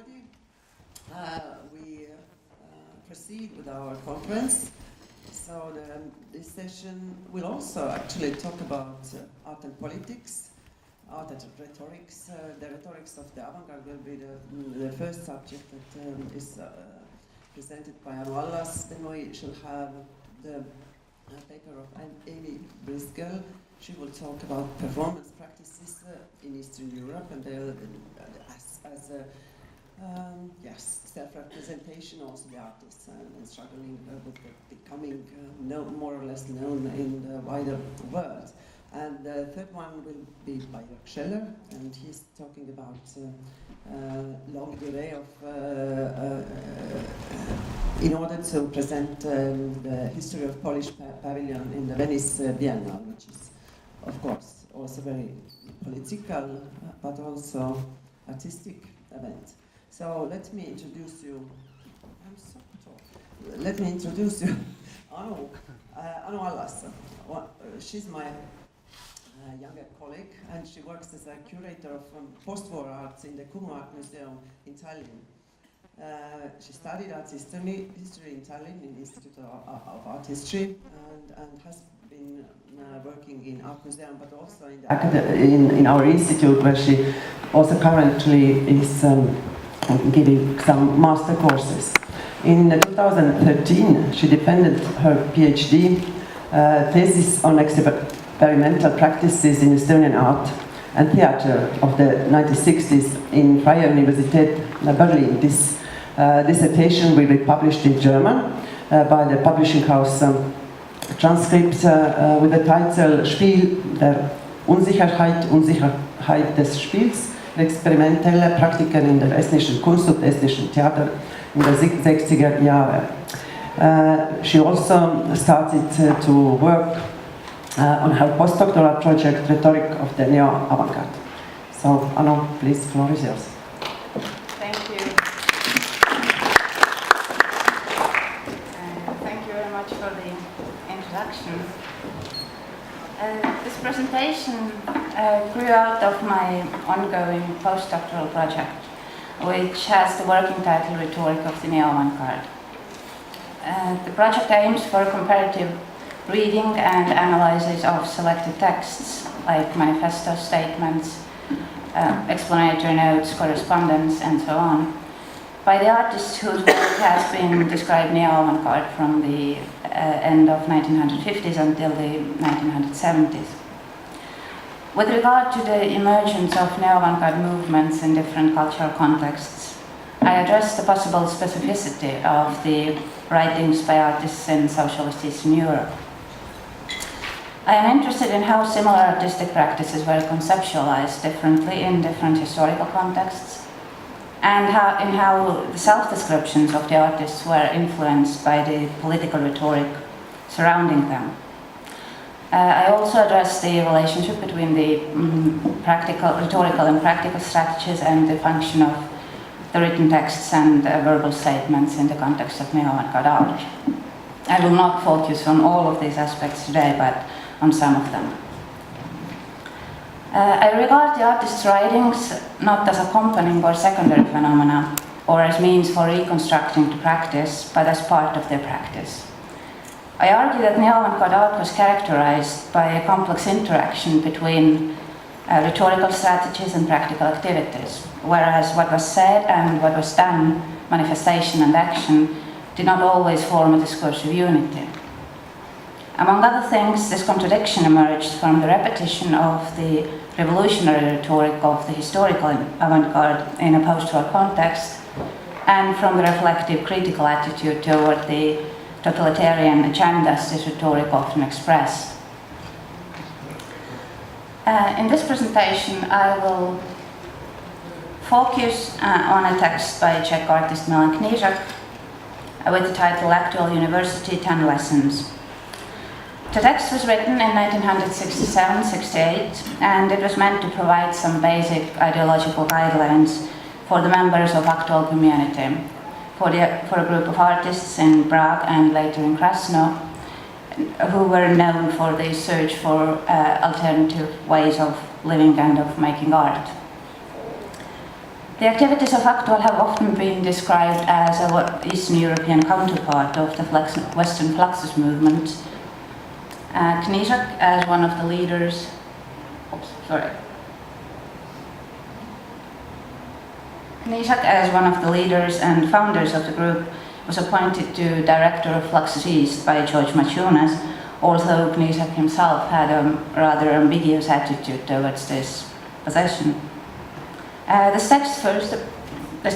everybody. We proceed with our conference. So this session will also actually talk about art and politics, art and rhetorics. The rhetorics of the avant-garde will be the first subject that is presented by Anu Allas. Then we shall have the paper of Amy Briscoe. She will talk about performance practices in Eastern Europe and as yes, self-representation, also the artists and struggling with becoming more or less known in the wider world. And the third one will be by Jörg Scheller, and he's talking about Labirynt in order to present the history of Polish pavilion in the Venice Biennale, which is, of course, also very political, but also artistic event. So let me introduce you. I'm so tall. Let me introduce you, Anu Allas. She's my younger colleague, and she works as a curator of post-war arts in the Kumu Art Museum in Tallinn. She studied art history in Tallinn in the Institute of Art History, and has been working in art museum, but also in our institute, where she also currently is giving some master courses. In 2013, she defended her PhD thesis on experimental practices in Estonian art and theatre of the 1960s in Freie Universität Berlin. This dissertation will be published in German by the publishing house Transcript with the title Spiel der Unsicherheit des Spiels, experimentelle Praktiken in der estnischen Kunst und estnischen Theater in der 60er Jahre. She also started to work on her postdoctoral project, Rhetoric of the Neo-avant-garde. So, Anu, please, the floor is yours. Thank you. Thank you very much for the introduction. This presentation grew out of my ongoing postdoctoral project, which has the working title Rhetoric of the Neo-avant-garde. The project aims for comparative reading and analysis of selected texts, like manifesto statements, explanatory notes, correspondence, and so on, by the artists whose work has been described neo-avant-garde from the end of 1950s until the 1970s. With regard to the emergence of neo-avant-garde movements in different cultural contexts, I addressed the possible specificity of the writings by artists in socialist Eastern Europe. I am interested in how similar artistic practices were conceptualized differently in different historical contexts, and how the self-descriptions of the artists were influenced by the political rhetoric surrounding them. I also addressed the relationship between the rhetorical and practical strategies and the function of the written texts and verbal statements in the context of neo-avant-garde art. I will not focus on all of these aspects today, but on some of them. I regard the artists' writings not as accompanying or secondary phenomena, or as means for reconstructing the practice, but as part of their practice. I argue that neo-avant-garde art was characterized by a complex interaction between rhetorical strategies and practical activities, whereas what was said and what was done, manifestation and action, did not always form a discursive unity. Among other things, this contradiction emerged from the repetition of the revolutionary rhetoric of the historical avant-garde in a post-war context, and from the reflective critical attitude toward the totalitarian agendas this rhetoric often expressed. In this presentation, I will focus on a text by Czech artist Milan Knížek with the title Actual University 10 Lessons. The text was written in 1967-68, and it was meant to provide some basic ideological guidelines for the members of actual community, for a group of artists in Prague and later in Krasno, who were known for the search for alternative ways of living and of making art. The activities of Actual have often been described as a Eastern European counterpart of the Western Fluxus movement. Knížek, as one of the leaders, Knížek, as one of the leaders and founders of the group, was appointed to Director of Fluxus East by George Maciunas, although Knížek himself had a rather ambiguous attitude towards this position. The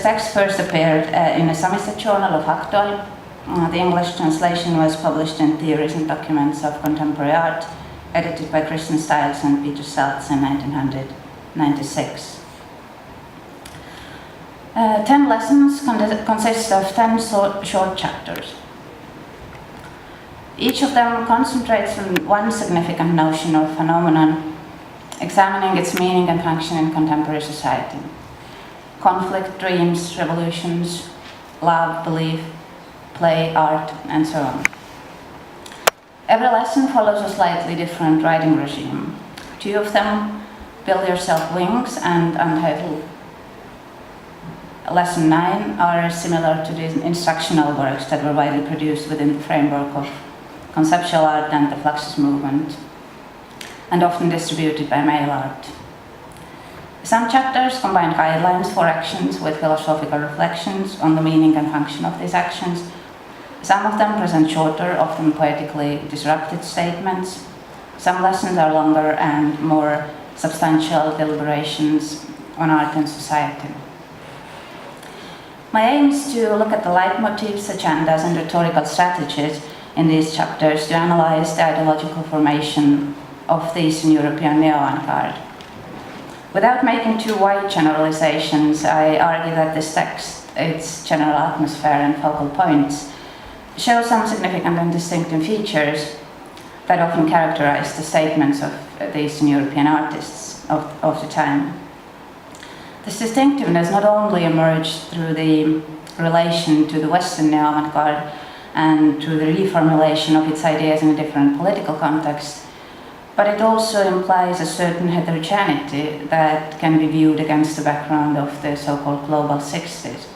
text first appeared in a semester journal of Actual. The English translation was published in Theories and Documents of Contemporary Art, edited by Christian Stiles and Peter Seltz in 1996. 10 lessons consist of 10 short chapters. Each of them concentrates on one significant notion or phenomenon, examining its meaning and function in contemporary society. Conflict, dreams, revolutions, love, belief, play, art, and so on. Every lesson follows a slightly different writing regime. 2 of them, Build Yourself Wings and Untitled Lesson 9, are similar to the instructional works that were widely produced within the framework of conceptual art and the Fluxus movement, and often distributed by mail art. Some chapters combine guidelines for actions with philosophical reflections on the meaning and function of these actions. Some of them present shorter, often poetically disrupted statements. Some lessons are longer and more substantial deliberations on art and society. My aim is to look at the leitmotifs, agendas, and rhetorical strategies in these chapters to analyze the ideological formation of the Eastern European neo-avant-garde. Without making too wide generalizations, I argue that this text, its general atmosphere and focal points, show some significant and distinctive features that often characterize the statements of the Eastern European artists of the time. This distinctiveness not only emerged through the relation to the Western neo-avant-garde and through the reformulation of its ideas in a different political context, but it also implies a certain heterogeneity that can be viewed against the background of the so-called global 60s.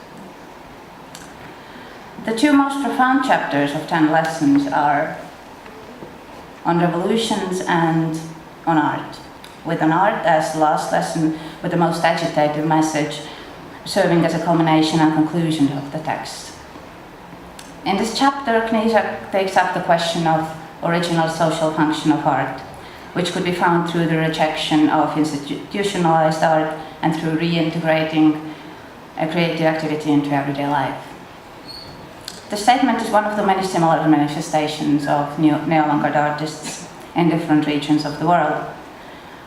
The 2 most profound chapters of 10 lessons are on revolutions and on art, with on art as the last lesson with the most agitative message, serving as a culmination and conclusion of the text. In this chapter, Knížek takes up the question of original social function of art, which could be found through the rejection of institutionalized art and through reintegrating creative activity into everyday life. The statement is one of the many similar manifestations of neo-avant-garde artists in different regions of the world.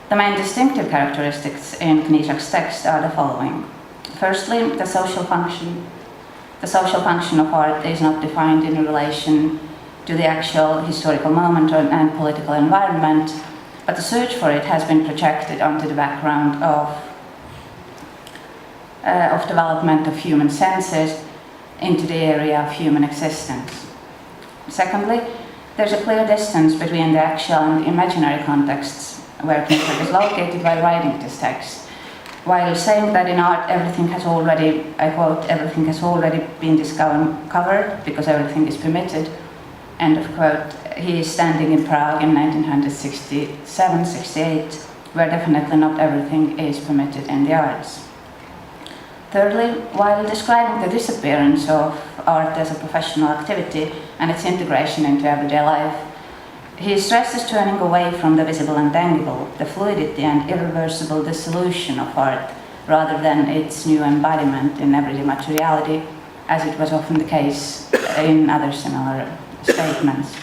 The main distinctive characteristics in Knížek's text are the following. Firstly, the social function. The social function of art is not defined in relation to the actual historical moment and political environment, but the search for it has been projected onto the background of development of human senses into the area of human existence. Secondly, there's a clear distance between the actual and imaginary contexts where Knížek is located while writing this text. While saying that in art everything has already, I quote, everything has already been discovered because everything is permitted, end of quote, he is standing in Prague in 1967-68, where definitely not everything is permitted in the arts. Thirdly, while describing the disappearance of art as a professional activity and its integration into everyday life, he stresses turning away from the visible and tangible, the fluidity and irreversible dissolution of art, rather than its new embodiment in everyday materiality, as it was often the case in other similar statements.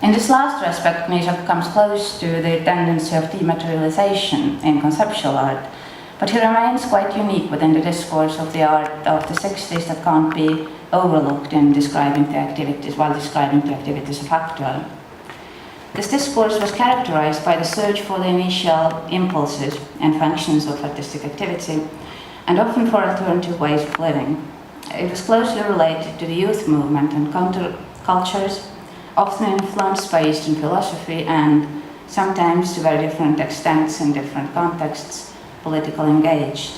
In this last respect, Knížek comes close to the tendency of dematerialization in conceptual art, but he remains quite unique within the discourse of the art of the 60s that can't be overlooked in describing the activities, while describing the activities of Actual. This discourse was characterized by the search for the initial impulses and functions of artistic activity, and often for alternative ways of living. It was closely related to the youth movement and countercultures, often influenced by Eastern philosophy and sometimes to very different extents in different contexts, politically engaged.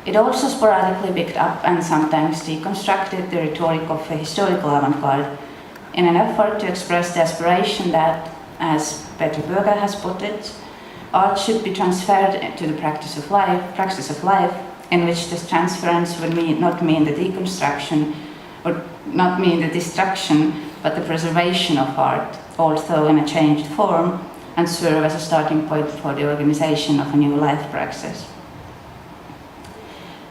It also sporadically picked up and sometimes deconstructed the rhetoric of a historical avant-garde in an effort to express the aspiration that, as Peter Berger has put it, art should be transferred to the practice of life, in which this transference would not mean the deconstruction or not mean the destruction, but the preservation of art, although in a changed form, and serve as a starting point for the organization of a new life praxis.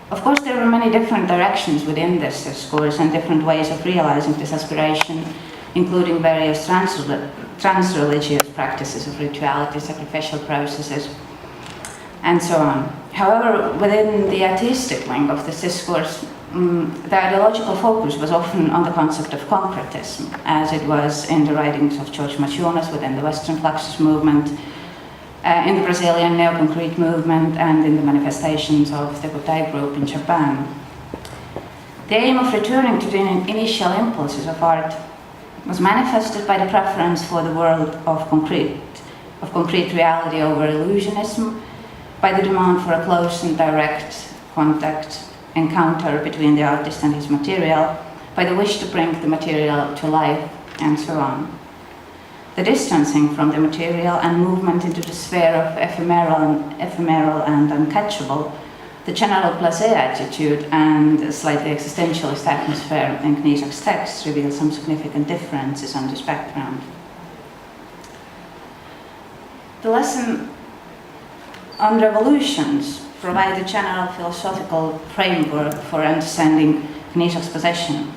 Of course, there were many different directions within this discourse and different ways of realizing this aspiration, including various trans-religious practices of rituality, sacrificial processes, and so on. However, within the atheistic wing of this discourse, the ideological focus was often on the concept of comparatism, as it was in the writings of George Maciunas within the Western Fluxus movement, in the Brazilian neo-concrete movement, and in the manifestations of the Butai group in Japan. The aim of returning to the initial impulses of art was manifested by the preference for the world of concrete reality over illusionism, by the demand for a close and direct encounter between the artist and his material, by the wish to bring the material to life, and so on. The distancing from the material and movement into the sphere of ephemeral and uncatchable, the general blasé attitude and a slightly existentialist atmosphere in Knížak's texts reveal some significant differences on this background. The lesson on revolutions provide a general philosophical framework for understanding Knížak's position.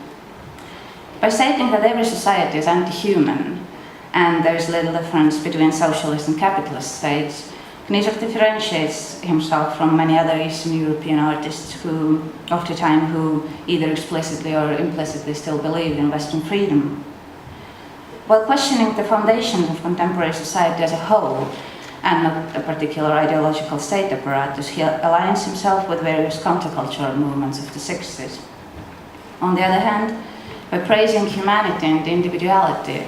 By stating that every society is anti-human and there is little difference between socialist and capitalist states, Knížak differentiates himself from many other Eastern European artists of the time who either explicitly or implicitly still believe in Western freedom. While questioning the foundations of contemporary society as a whole, and not a particular ideological state apparatus, he aligns himself with various countercultural movements of the 60s. On the other hand, by praising humanity and individuality,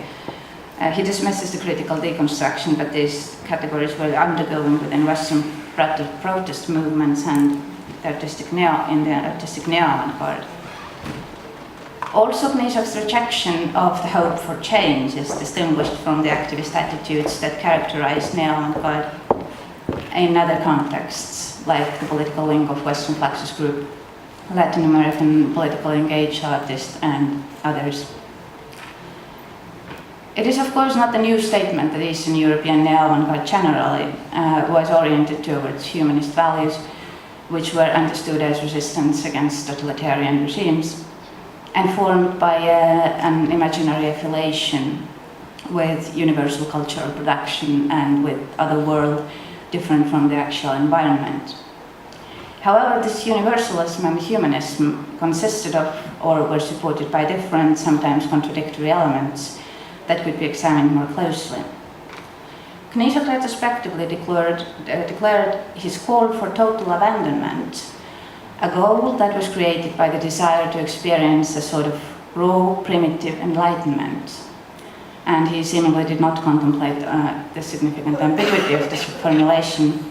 he dismisses the critical deconstruction that these categories were undergoing within Western protest movements and the artistic neo-avant-garde. Also, Knížak's rejection of the hope for change is distinguished from the activist attitudes that characterize neo-avant-garde in other contexts, like the political wing of Western Fluxus group, Latin American politically engaged artists, and others. It is, of course, not a new statement that Eastern European neo-avant-garde generally was oriented towards humanist values, which were understood as resistance against totalitarian regimes, and formed by an imaginary affiliation with universal cultural production and with other world different from the actual environment. However, this universalism and humanism consisted of or were supported by different, sometimes contradictory elements that could be examined more closely. Knížak retrospectively declared his call for total abandonment, a goal that was created by the desire to experience a sort of raw, primitive enlightenment. And he seemingly did not contemplate the significant ambiguity of this formulation.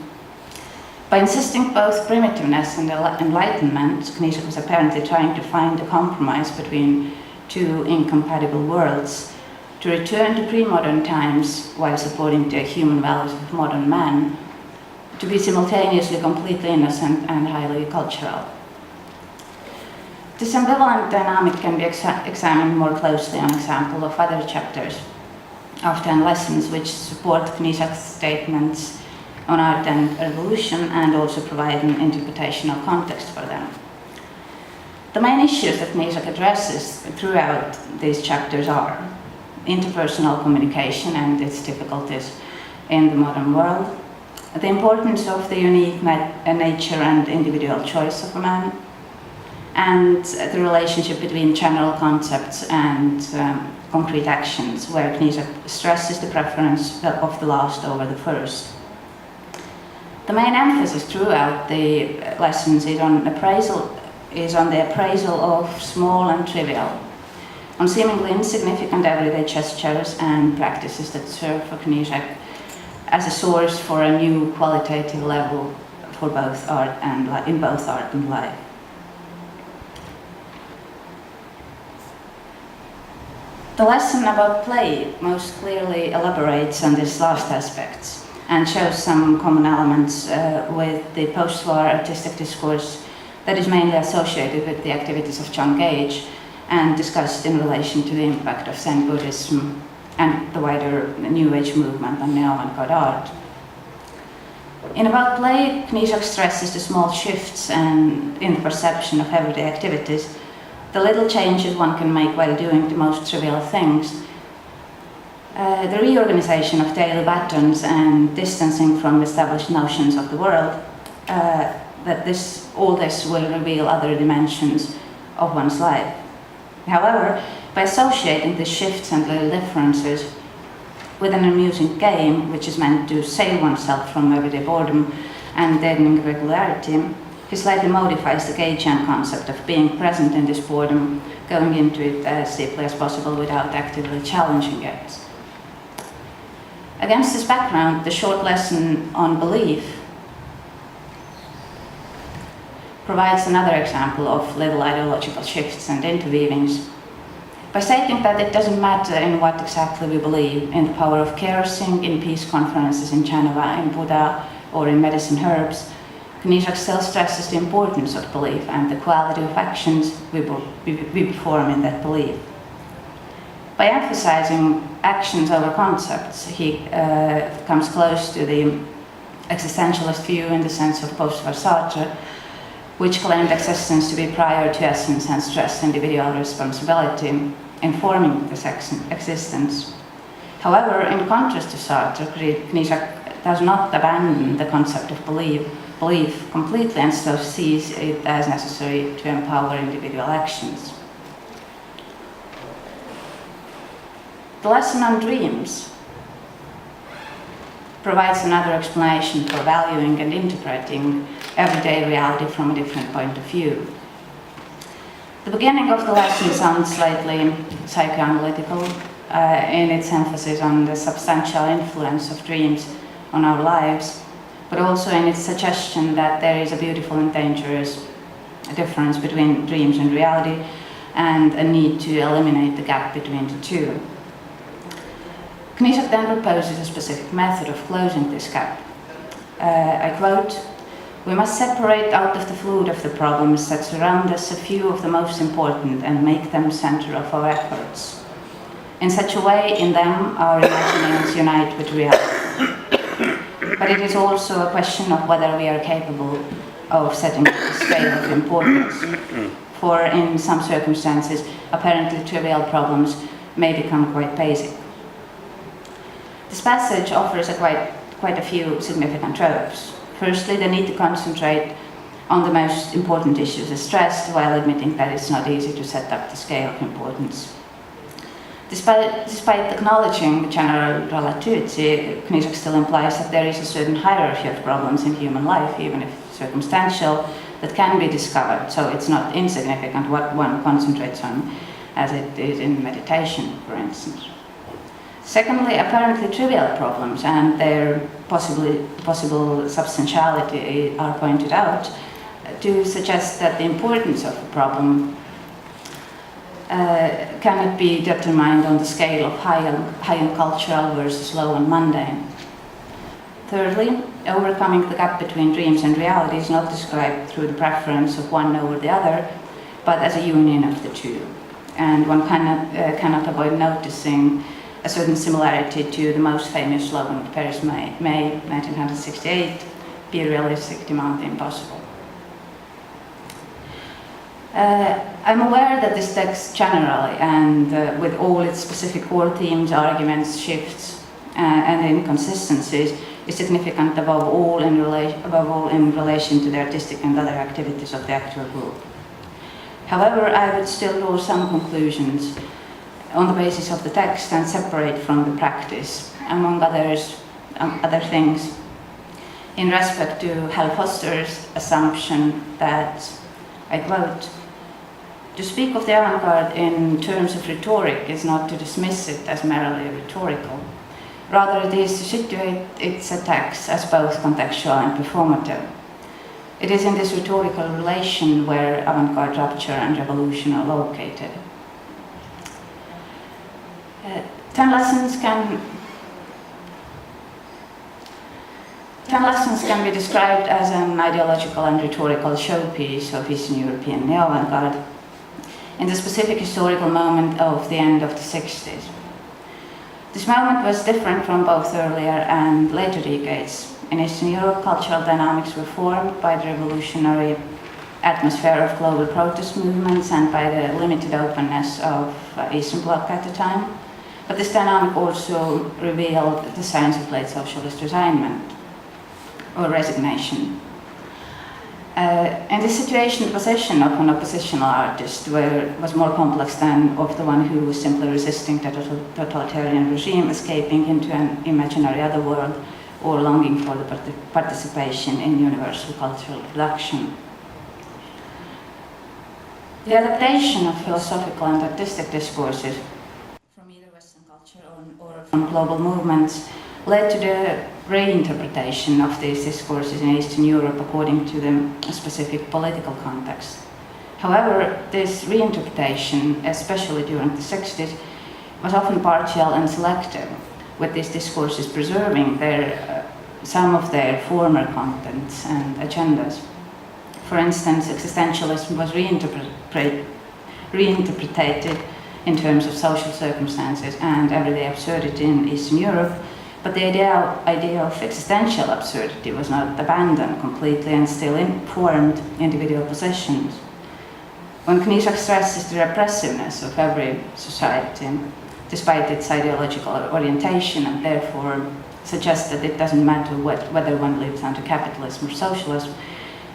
By insisting both primitiveness and enlightenment, Knížak was apparently trying to find a compromise between two incompatible worlds, to return to pre-modern times while supporting the human values of modern man, to be simultaneously completely innocent and highly cultural. This ambivalent dynamic can be examined more closely on example of other chapters of 10 lessons which support Knížak's statements on art and revolution and also provide an interpretational context for them. The main issues that Knížak addresses throughout these chapters are interpersonal communication and its difficulties in the modern world, the importance of the unique nature and individual choice of a man, and the relationship between general concepts and concrete actions, where Knížak stresses the preference of the last over the first. The main emphasis throughout the lessons is on the appraisal of small and trivial, on seemingly insignificant everyday gestures and practices that serve for Knížak as a source for a new qualitative level for both art and in both art and life. The lesson about play most clearly elaborates on these last aspects and shows some common elements with the post-war artistic discourse that is mainly associated with the activities of John Gage and discussed in relation to the impact of Zen Buddhism and the wider New Age movement on neo-avant-garde art. In About Play, Knižák stresses the small shifts and in the perception of everyday activities, the little changes one can make while doing the most trivial things, the reorganization of daily patterns and distancing from established notions of the world, that all this will reveal other dimensions of one's life. However, by associating the shifts and little differences with an amusing game, which is meant to save oneself from everyday boredom and deadening regularity, he slightly modifies the Gagean concept of being present in this boredom, going into it as deeply as possible without actively challenging it. Against this background, the short lesson on belief provides another example of little ideological shifts and interweavings by stating that it doesn't matter in what exactly we believe, in the power of kerosene, in peace conferences in Geneva, in Buddha, or in medicine herbs. Knižák still stresses the importance of belief and the quality of actions we perform in that belief. By emphasizing actions over concepts, he comes close to the existentialist view in the sense of post-war Sartre, which claimed existence to be prior to essence and stressed individual responsibility, informing this existence. However, in contrast to Sartre, Knižák does not abandon the concept of belief completely and still sees it as necessary to empower individual actions. The lesson on dreams provides another explanation for valuing and interpreting everyday reality from a different point of view. The beginning of the lesson sounds slightly psychoanalytical in its emphasis on the substantial influence of dreams on our lives, but also in its suggestion that there is a beautiful and dangerous difference between dreams and reality and a need to eliminate the gap between the two. Knižák then proposes a specific method of closing this gap. I quote, "We must separate out of the fluid of the problems that surround us a few of the most important and make them center of our efforts. In such a way, in them, our imaginings unite with reality. But it is also a question of whether we are capable of setting the scale of importance. For in some circumstances, apparently trivial problems may become quite basic." This passage offers quite a few significant tropes. Firstly, the need to concentrate on the most important issues is stressed, while admitting that it's not easy to set up the scale of importance. Despite acknowledging general relativity, Knižák still implies that there is a certain hierarchy of problems in human life, even if circumstantial, that can be discovered, so it's not insignificant what one concentrates on, as it is in meditation, for instance. Secondly, apparently trivial problems and their possible substantiality are pointed out to suggest that the importance of a problem cannot be determined on the scale of high and cultural versus low and mundane. Thirdly, overcoming the gap between dreams and reality is not described through the preference of one over the other, but as a union of the two. And one cannot avoid noticing a certain similarity to the most famous slogan of Paris, May 1968, "Be realistic, demand the impossible." I'm aware that this text generally, and with all its specific core themes, arguments, shifts, and inconsistencies, is significant above all in relation to the artistic and other activities of the actual group. However, I would still draw some conclusions on the basis of the text and separate from the practice, among other things, in respect to Hal Foster's assumption that, I quote, "To speak of the avant-garde in terms of rhetoric is not to dismiss it as merely rhetorical. Rather, it is to situate its attacks as both contextual and performative. It is in this rhetorical relation where avant-garde, rupture and revolution are located. 10 lessons can be described as an ideological and rhetorical showpiece of Eastern European neo-avant-garde in the specific historical moment of the end of the 60s. This moment was different from both earlier and later decades. In Eastern Europe, cultural dynamics were formed by the revolutionary atmosphere of global protest movements and by the limited openness of Eastern Bloc at the time. But this dynamic also revealed the signs of late socialist resignment or resignation. In this situation, the position of an oppositional artist was more complex than of the one who was simply resisting the totalitarian regime, escaping into an imaginary other world, or longing for the participation in universal cultural production. The adaptation of philosophical and artistic discourses from either Western culture or from global movements led to the reinterpretation of these discourses in Eastern Europe according to the specific political context. However, this reinterpretation, especially during the 60s, was often partial and selective, with these discourses preserving some of their former contents and agendas. For instance, existentialism was reinterpreted in terms of social circumstances and everyday absurdity in Eastern Europe, but the idea of existential absurdity was not abandoned completely and still informed individual positions. When Knisak stresses the repressiveness of every society, despite its ideological orientation, and therefore suggests that it doesn't matter whether one lives under capitalism or socialism,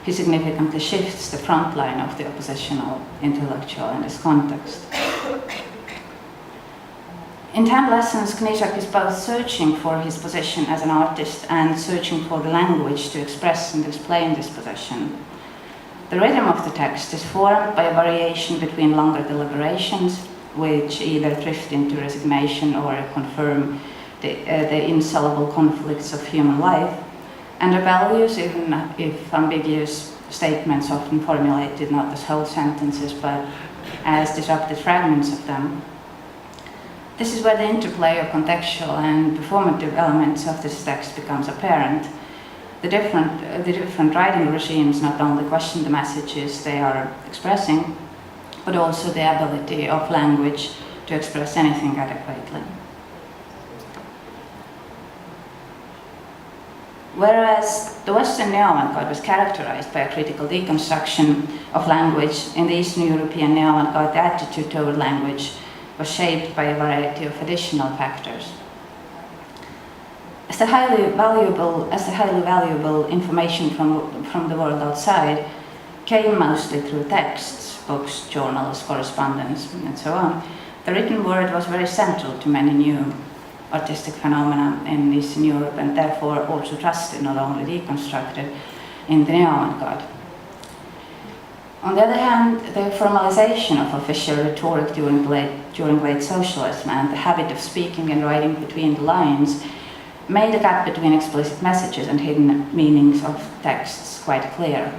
he significantly shifts the front line of the oppositional intellectual in this context. In 10 lessons, Knisak is both searching for his position as an artist and searching for the language to express and explain this position. The rhythm of the text is formed by a variation between longer deliberations, which either drift into resignation or confirm the insoluble conflicts of human life, and the values, even if ambiguous statements often formulated not as whole sentences but as disrupted fragments of them. This is where the interplay of contextual and performative elements of this text becomes apparent. The different writing regimes not only question the messages they are expressing, but also the ability of language to express anything adequately. Whereas the Western neo-avant-garde was characterized by a critical deconstruction of language, in the Eastern European neo-avant-garde, the attitude toward language was shaped by a variety of additional factors. As the highly valuable information from the world outside came mostly through texts, books, journals, correspondence, and so on, the written word was very central to many new artistic phenomena in Eastern Europe, and therefore also trusted, not only deconstructed, in the neo-avant-garde. On the other hand, the formalization of official rhetoric during late socialism and the habit of speaking and writing between the lines made the gap between explicit messages and hidden meanings of texts quite clear.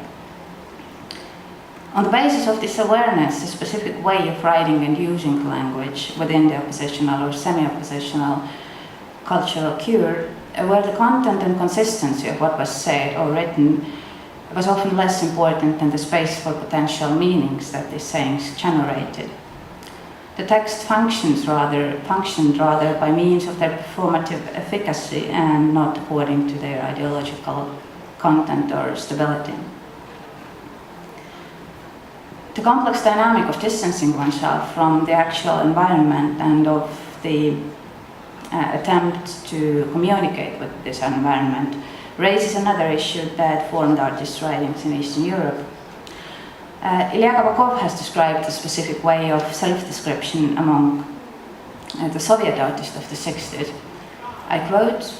On the basis of this awareness, a specific way of writing and using language within the oppositional or semi-oppositional culture occurred, where the content and consistency of what was said or written was often less important than the space for potential meanings that these sayings generated. The text functioned rather by means of their performative efficacy and not according to their ideological content or stability. The complex dynamic of distancing oneself from the actual environment and of the attempt to communicate with this environment raises another issue that formed artists' writings in Eastern Europe. Ilya Kabakov has described a specific way of self-description among the Soviet artists of the 60s. I quote,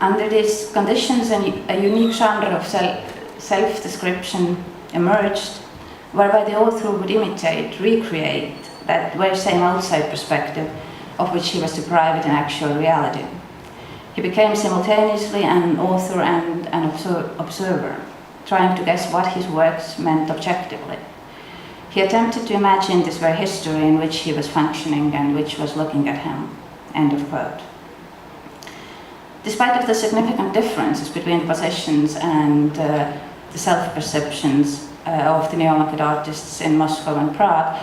"Under these conditions, a unique genre of self-description emerged, whereby the author would imitate, recreate that very same outside perspective of which he was deprived in actual reality. He became simultaneously an author and an observer. trying to guess what his works meant objectively. He attempted to imagine this very history in which he was functioning and which was looking at him. End of quote. Despite of the significant differences between the positions and the self-perceptions of the neo-avant-garde artists in Moscow and Prague,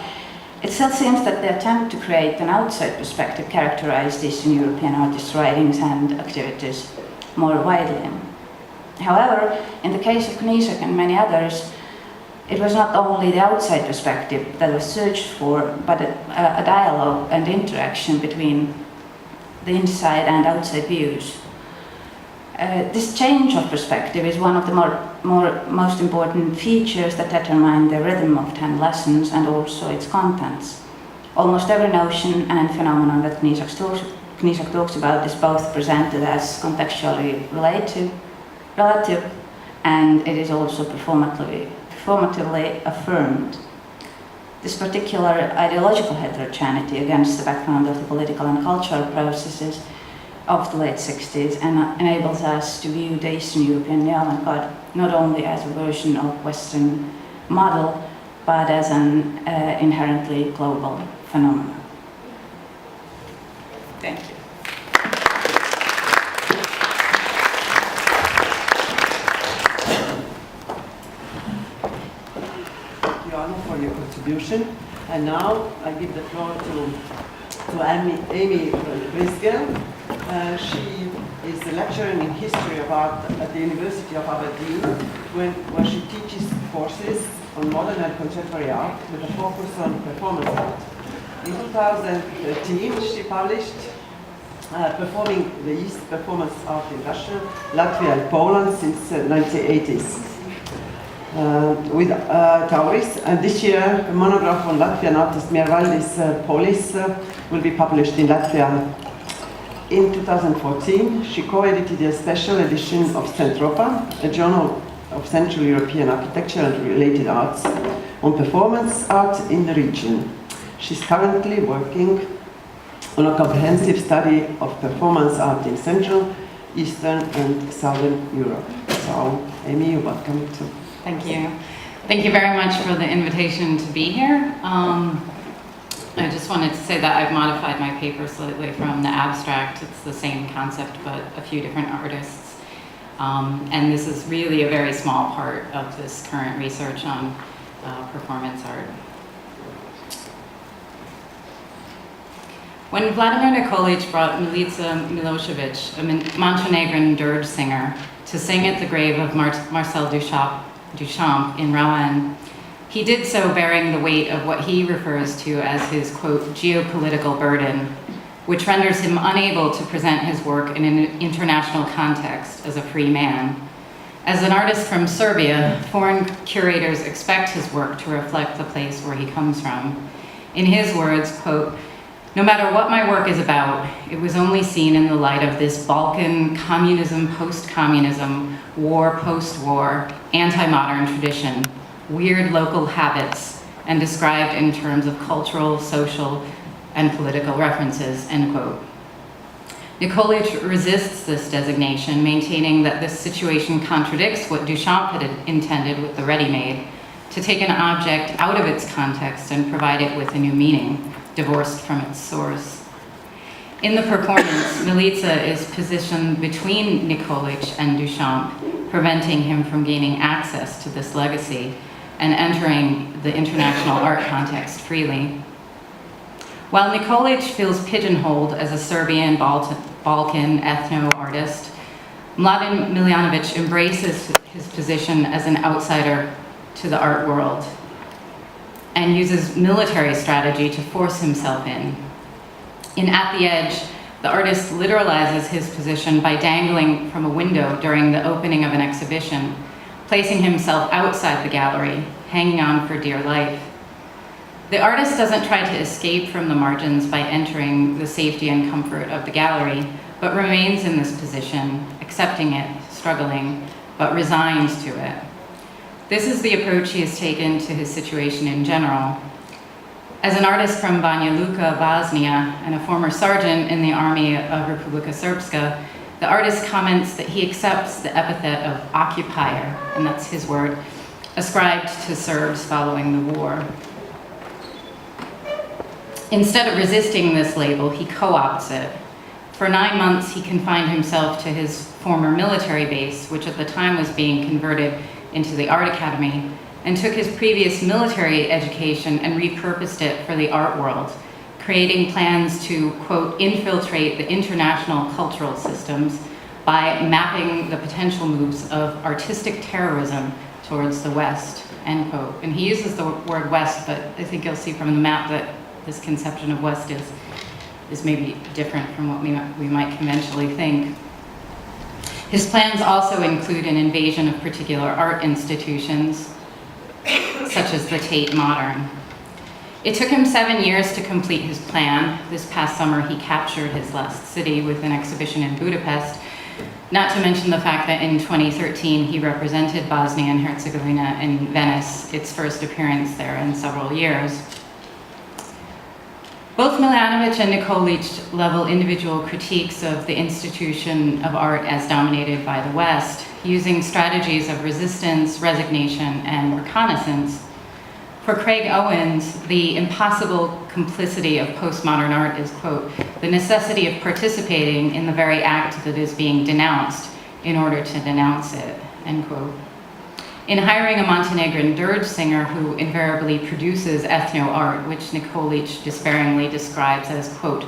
it still seems that the attempt to create an outside perspective characterized Eastern European artists' writings and activities more widely. However, in the case of Knížek and many others, it was not only the outside perspective that was searched for, but a dialogue and interaction between the inside and outside views. This change of perspective is one of the most important features that determine the rhythm of 10 lessons and also its contents. Almost every notion and phenomenon that Knížek talks about is both presented as contextually relative, and it is also performatively affirmed. This particular ideological heterogeneity against the background of the political and cultural processes of the late 60s and enables us to view the Eastern European neo-avant-garde not only as a version of Western model, but as an inherently global phenomenon. Thank you. Thank you, Anna, for your contribution. And now I give the floor to Amy Brisgell. She is a lecturer in history of art at the University of Aberdeen, where she teaches courses on modern and contemporary art with a focus on performance art. In 2013, she published Performing the East Performance Art in Russia, Latvia and Poland since 1980s. With Tauris, and this year a monograph on Latvian artist Miervaldis Polis will be published in Latvia. In 2014, she co-edited a special edition of Centropa, a journal of Central European architecture and related arts, on performance art in the region. She's currently working on a comprehensive study of performance art in Central, Eastern and Southern Europe. So, Amy, you're welcome to. Thank you. Thank you very much for the invitation to be here. I just wanted to say that I've modified my paper slightly from the abstract. It's the same concept, but a few different artists. And this is really a very small part of this current research on performance art. When Vladimir Nikolic brought Milica Milosevic, a Montenegrin dirge singer, to sing at the grave of Marcel Duchamp in Rouen, he did so bearing the weight of what he refers to as his, quote, geopolitical burden, which renders him unable to present his work in an international context as a free man. As an artist from Serbia, foreign curators expect his work to reflect the place where he comes from. In his words, quote, "No matter what my work is about, it was only seen in the light of this Balkan communism, post-communism, war, post-war, anti-modern tradition, weird local habits, and described in terms of cultural, social, and political references," end quote. Nikolic resists this designation, maintaining that this situation contradicts what Duchamp had intended with the ready-made, to take an object out of its context and provide it with a new meaning, divorced from its source. In the performance, Milica is positioned between Nikolic and Duchamp, preventing him from gaining access to this legacy and entering the international art context freely. While Nikolic feels pigeonholed as a Serbian Balkan ethno-artist, Mladen Miljanovic embraces his position as an outsider to the art world and uses military strategy to force himself in. In At the Edge, the artist literalizes his position by dangling from a window during the opening of an exhibition, placing himself outside the gallery, hanging on for dear life. The artist doesn't try to escape from the margins by entering the safety and comfort of the gallery, but remains in this position, accepting it, struggling, but resigned to it. This is the approach he has taken to his situation in general. As an artist from Banja Luka, Bosnia, and a former sergeant in the army of Republika Srpska, the artist comments that he accepts the epithet of occupier, and that's his word, ascribed to Serbs following the war. Instead of resisting this label, he co-opts it. For 9 months, he confined himself to his former military base, which at the time was being converted into the art academy, and took his previous military education and repurposed it for the art world, creating plans to, quote, infiltrate the international cultural systems by mapping the potential moves of artistic terrorism towards the West, end quote. And he uses the word West, but I think you'll see from the map that this conception of West is maybe different from what we might conventionally think. His plans also include an invasion of particular art institutions, such as the Tate Modern. It took him 7 years to complete his plan. This past summer, he captured his last city with an exhibition in Budapest, not to mention the fact that in 2013, he represented Bosnia and Herzegovina in Venice, its first appearance there in several years. Both Milanovic and Nikolic level individual critiques of the institution of art as dominated by the West, using strategies of resistance, resignation, and reconnaissance. For Craig Owens, the impossible complicity of postmodern art is, quote, the necessity of participating in the very act that is being denounced in order to denounce it, end quote. In hiring a Montenegrin dirge singer who invariably produces ethno-art, which Nikolic despairingly describes as, quote,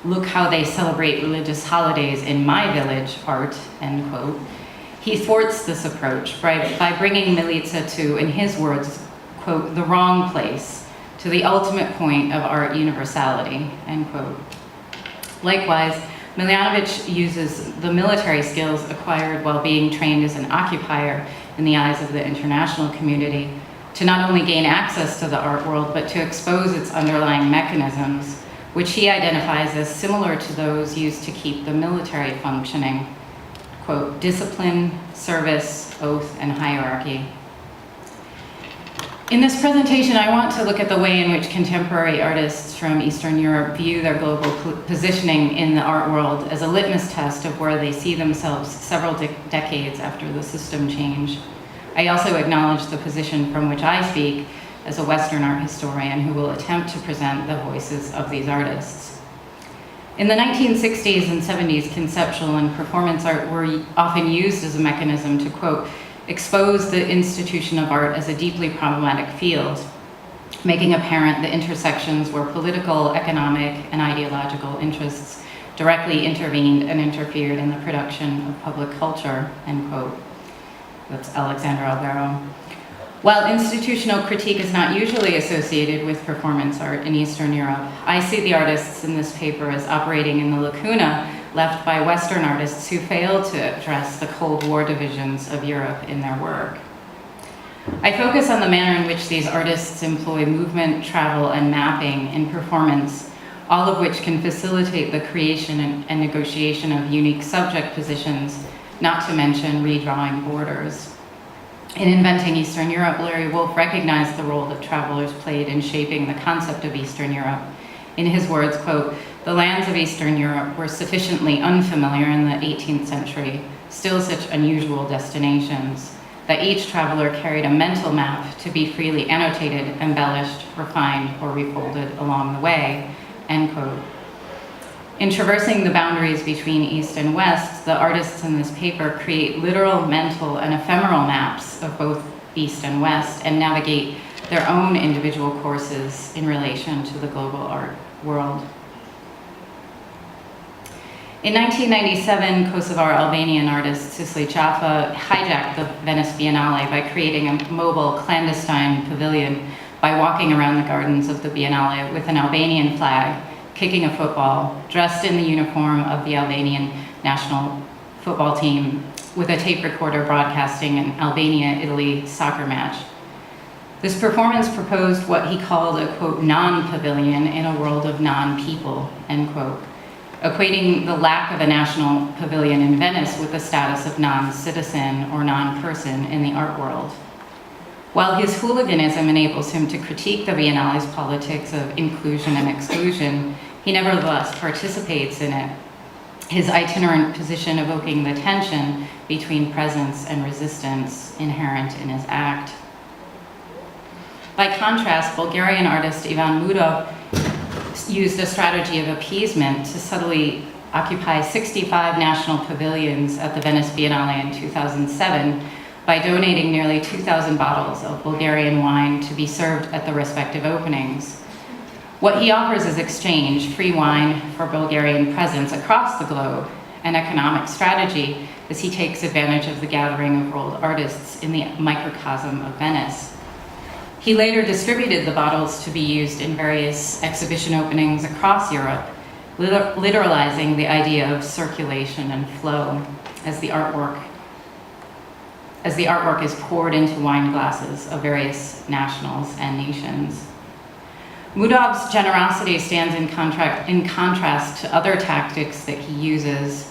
look how they celebrate religious holidays in my village art, end quote, he thwarts this approach by bringing Milica to, in his words, quote, the wrong place, to the ultimate point of art universality, end quote. Likewise, Milanovic uses the military skills acquired while being trained as an occupier in the eyes of the international community to not only gain access to the art world, but to expose its underlying mechanisms, which he identifies as similar to those used to keep the military functioning, quote, discipline, service, oath, and hierarchy. In this presentation, I want to look at the way in which contemporary artists from Eastern Europe view their global positioning in the art world as a litmus test of where they see themselves several decades after the system change. I also acknowledge the position from which I speak as a Western art historian who will attempt to present the voices of these artists. In the 1960s and 70s, conceptual and performance art were often used as a mechanism to, quote, expose the institution of art as a deeply problematic field, making apparent the intersections where political, economic, and ideological interests directly intervened and interfered in the production of public culture, end quote. That's Alexander Albero. While institutional critique is not usually associated with performance art in Eastern Europe, I see the artists in this paper as operating in the lacuna left by Western artists who failed to address the Cold War divisions of Europe in their work. I focus on the manner in which these artists employ movement, travel, and mapping in performance, all of which can facilitate the creation and negotiation of unique subject positions, not to mention redrawing borders. In Inventing Eastern Europe, Larry Wolff recognized the role that travelers played in shaping the concept of Eastern Europe. In his words, quote, the lands of Eastern Europe were sufficiently unfamiliar in the 18th century, still such unusual destinations, that each traveler carried a mental map to be freely annotated, embellished, refined, or refolded along the way, end quote. In traversing the boundaries between East and West, the artists in this paper create literal, mental, and ephemeral maps of both East and West and navigate their own individual courses in relation to the global art world. In 1997, Kosovar-Albanian artist Sisli Chafa hijacked the Venice Biennale by creating a mobile, clandestine pavilion by walking around the gardens of the Biennale with an Albanian flag, kicking a football, dressed in the uniform of the Albanian national football team, with a tape recorder broadcasting an Albania-Italy soccer match. This performance proposed what he called a, quote, non-pavilion in a world of non-people, end quote, equating the lack of a national pavilion in Venice with the status of non-citizen or non-person in the art world. While his hooliganism enables him to critique the Biennale's politics of inclusion and exclusion, he nevertheless participates in it. his itinerant position evoking the tension between presence and resistance inherent in his act. By contrast, Bulgarian artist Ivan Mudov used a strategy of appeasement to subtly occupy 65 national pavilions at the Venice Biennale in 2007 by donating nearly 2,000 bottles of Bulgarian wine to be served at the respective openings. What he offers is exchange, free wine for Bulgarian presence across the globe, an economic strategy as he takes advantage of the gathering of world artists in the microcosm of Venice. He later distributed the bottles to be used in various exhibition openings across Europe, literalizing the idea of circulation and flow as the artwork is poured into wine glasses of various nationals and nations. Mudov's generosity stands in contrast to other tactics that he uses,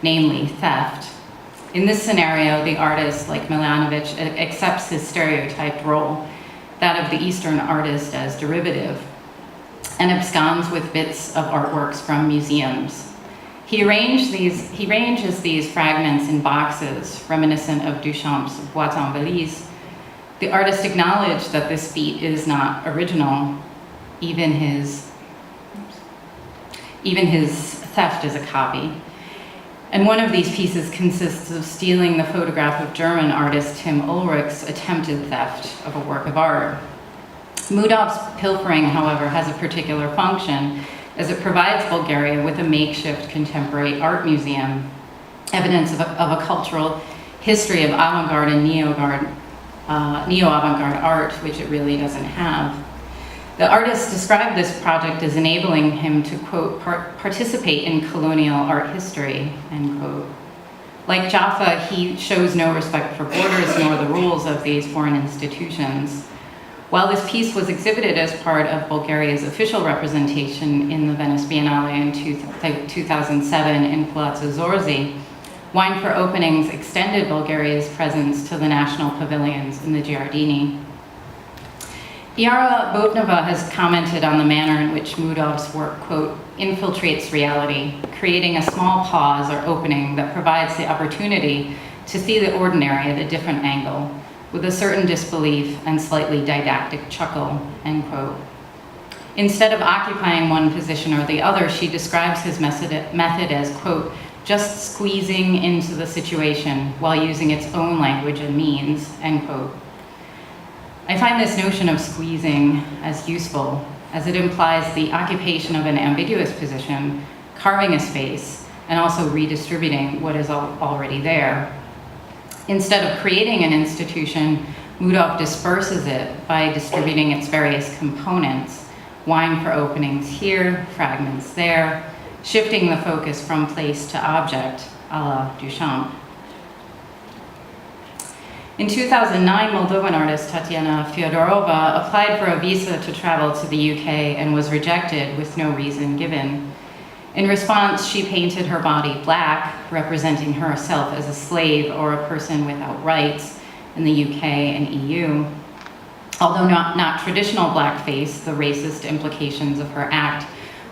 namely theft. In this scenario, the artist, like Milanovic, accepts his stereotyped role, that of the Eastern artist, as derivative, and absconds with bits of artworks from museums. He arranges these fragments in boxes reminiscent of Duchamp's boîte en valise. The artist acknowledged that this feat is not original. Even his theft is a copy. And one of these pieces consists of stealing the photograph of German artist Tim Ulrich's attempted theft of a work of art. Mudov's pilfering, however, has a particular function, as it provides Bulgaria with a makeshift contemporary art museum, evidence of a cultural history of avant-garde and neo-avant-garde art, which it really doesn't have. The artist described this project as enabling him to, quote, participate in colonial art history, end quote. Like Jaffa, he shows no respect for borders nor the rules of these foreign institutions. While this piece was exhibited as part of Bulgaria's official representation in the Venice Biennale in 2007 in Palazzo Zorzi, Wine for Openings extended Bulgaria's presence to the national pavilions in the Giardini. Yara Botnova has commented on the manner in which Mudov's work, quote, infiltrates reality, creating a small pause or opening that provides the opportunity to see the ordinary at a different angle, with a certain disbelief and slightly didactic chuckle, end quote. Instead of occupying one position or the other, she describes his method as, quote, just squeezing into the situation while using its own language and means, end quote. I find this notion of squeezing as useful, as it implies the occupation of an ambiguous position, carving a space, and also redistributing what is already there. Instead of creating an institution, Mudov disperses it by distributing its various components, wine for openings here, fragments there, shifting the focus from place to object, a la Duchamp. In 2009, Moldovan artist Tatiana Fyodorova applied for a visa to travel to the UK and was rejected with no reason given. In response, she painted her body black, representing herself as a slave or a person without rights in the UK and EU. Although not traditional blackface, the racist implications of her act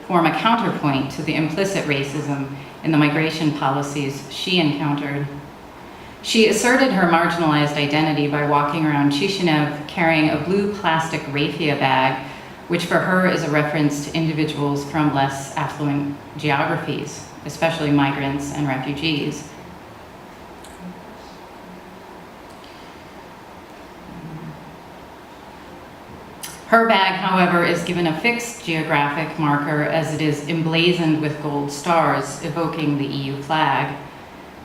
form a counterpoint to the implicit racism in the migration policies she encountered. She asserted her marginalized identity by walking around Chisinau carrying a blue plastic raffia bag, which for her is a reference to individuals from less affluent geographies, especially migrants and refugees. Her bag, however, is given a fixed geographic marker as it is emblazoned with gold stars, evoking the EU flag.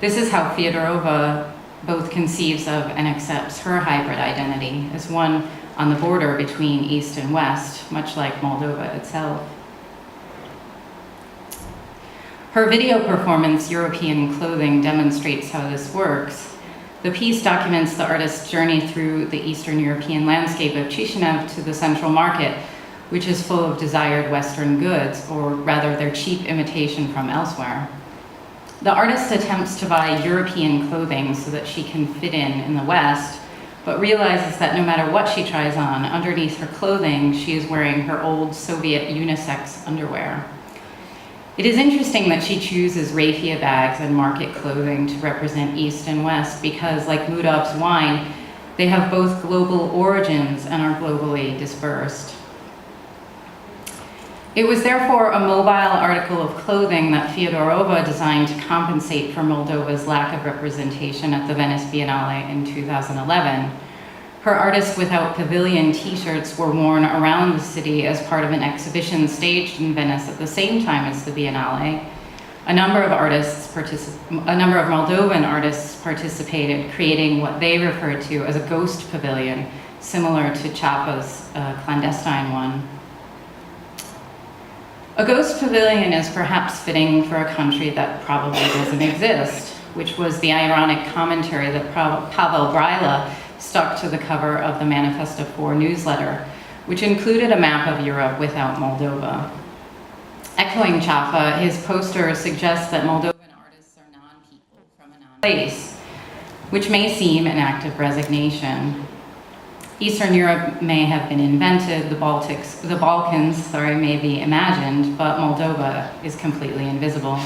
This is how Fyodorova both conceives of and accepts her hybrid identity as one on the border between East and West, much like Moldova itself. Her video performance, European Clothing, demonstrates how this works. The piece documents the artist's journey through the Eastern European landscape of Chisinau to the central market, which is full of desired Western goods, or rather their cheap imitation from elsewhere. The artist attempts to buy European clothing so that she can fit in the West, but realizes that no matter what she tries on, underneath her clothing, she is wearing her old Soviet unisex underwear. It is interesting that she chooses raffia bags and market clothing to represent East and West because, like Mudov's wine, they have both global origins and are globally dispersed. It was therefore a mobile article of clothing that Fyodorova designed to compensate for Moldova's lack of representation at the Venice Biennale in 2011. Her Artists Without Pavilion t-shirts were worn around the city as part of an exhibition staged in Venice at the same time as the Biennale. A number of Moldovan artists participated, creating what they referred to as a ghost pavilion, similar to Chapa's clandestine one. A ghost pavilion is perhaps fitting for a country that probably doesn't exist, which was the ironic commentary that Pavel Brila stuck to the cover of the Manifesto 4 newsletter, which included a map of Europe without Moldova. Echoing Chapa, his poster suggests that Moldovan artists are non-people from a non-place, which may seem an act of resignation. Eastern Europe may have been invented, the Balkans may be imagined, but Moldova is completely invisible.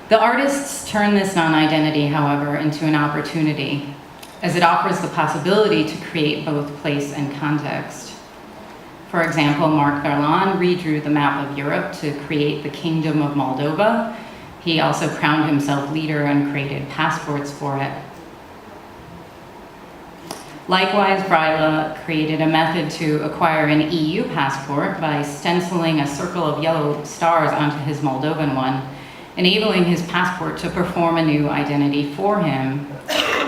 The artists turn this non-identity, however, into an opportunity, as it offers the possibility to create both place and context. For example, Marc Verlan redrew the map of Europe to create the Kingdom of Moldova. He also crowned himself leader and created passports for it. Likewise, Brila created a method to acquire an EU passport by stenciling a circle of yellow stars onto his Moldovan one, enabling his passport to perform a new identity for him.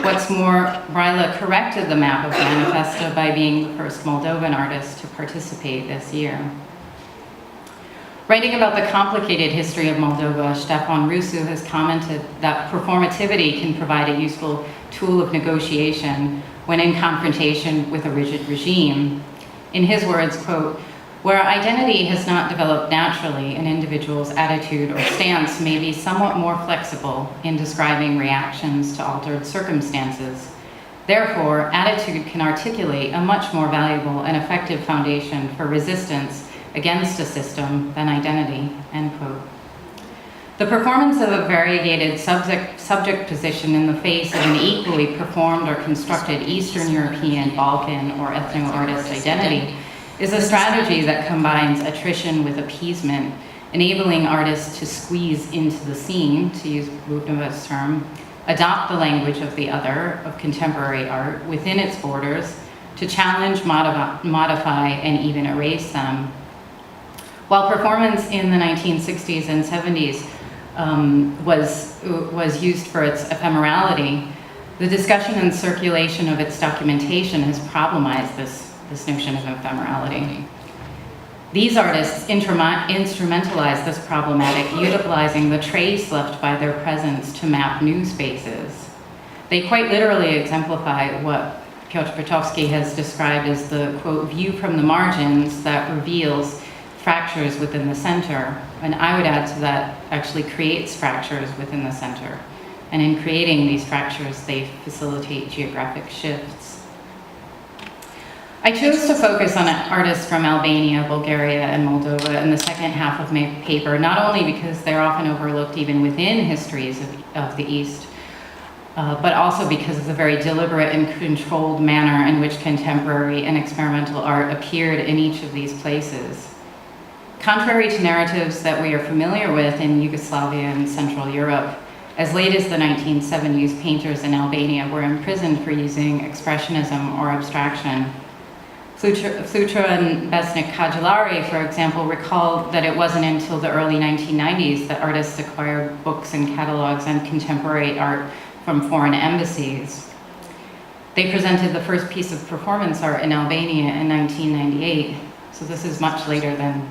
What's more, Brila corrected the map of Manifesto by being the first Moldovan artist to participate this year. Writing about the complicated history of Moldova, Stefan Rusu has commented that performativity can provide a useful tool of negotiation when in confrontation with a rigid regime. In his words, quote, "Where identity has not developed naturally, an individual's attitude or stance may be somewhat more flexible in describing reactions to altered circumstances. Therefore, attitude can articulate a much more valuable and effective foundation for resistance against a system than identity," end quote. The performance of a variegated subject position in the face of an equally performed or constructed Eastern European, Balkan, or ethno-artist identity is a strategy that combines attrition with appeasement, enabling artists to squeeze into the scene, to use Budnova's term, adopt the language of the other, of contemporary art, within its borders, to challenge, modify, and even erase them. While performance in the 1960s and 70s was used for its ephemerality, the discussion and circulation of its documentation has problematized this notion of ephemerality. These artists instrumentalize this problematic, utilizing the trace left by their presence to map new spaces. They quite literally exemplify what Piotr Bertowski has described as the, quote, view from the margins that reveals fractures within the center. And I would add to that, actually creates fractures within the center. And in creating these fractures, they facilitate geographic shifts. I chose to focus on artists from Albania, Bulgaria, and Moldova in the second half of my paper, not only because they're often overlooked even within histories of the East, but also because of the very deliberate and controlled manner in which contemporary and experimental art appeared in each of these places. Contrary to narratives that we are familiar with in Yugoslavia and Central Europe, as late as the 1970s, painters in Albania were imprisoned for using expressionism or abstraction. Flutra and Besnik Kajilari, for example, recalled that it wasn't until the early 1990s that artists acquired books and catalogs and contemporary art from foreign embassies. They presented the first piece of performance art in Albania in 1998, so this is much later than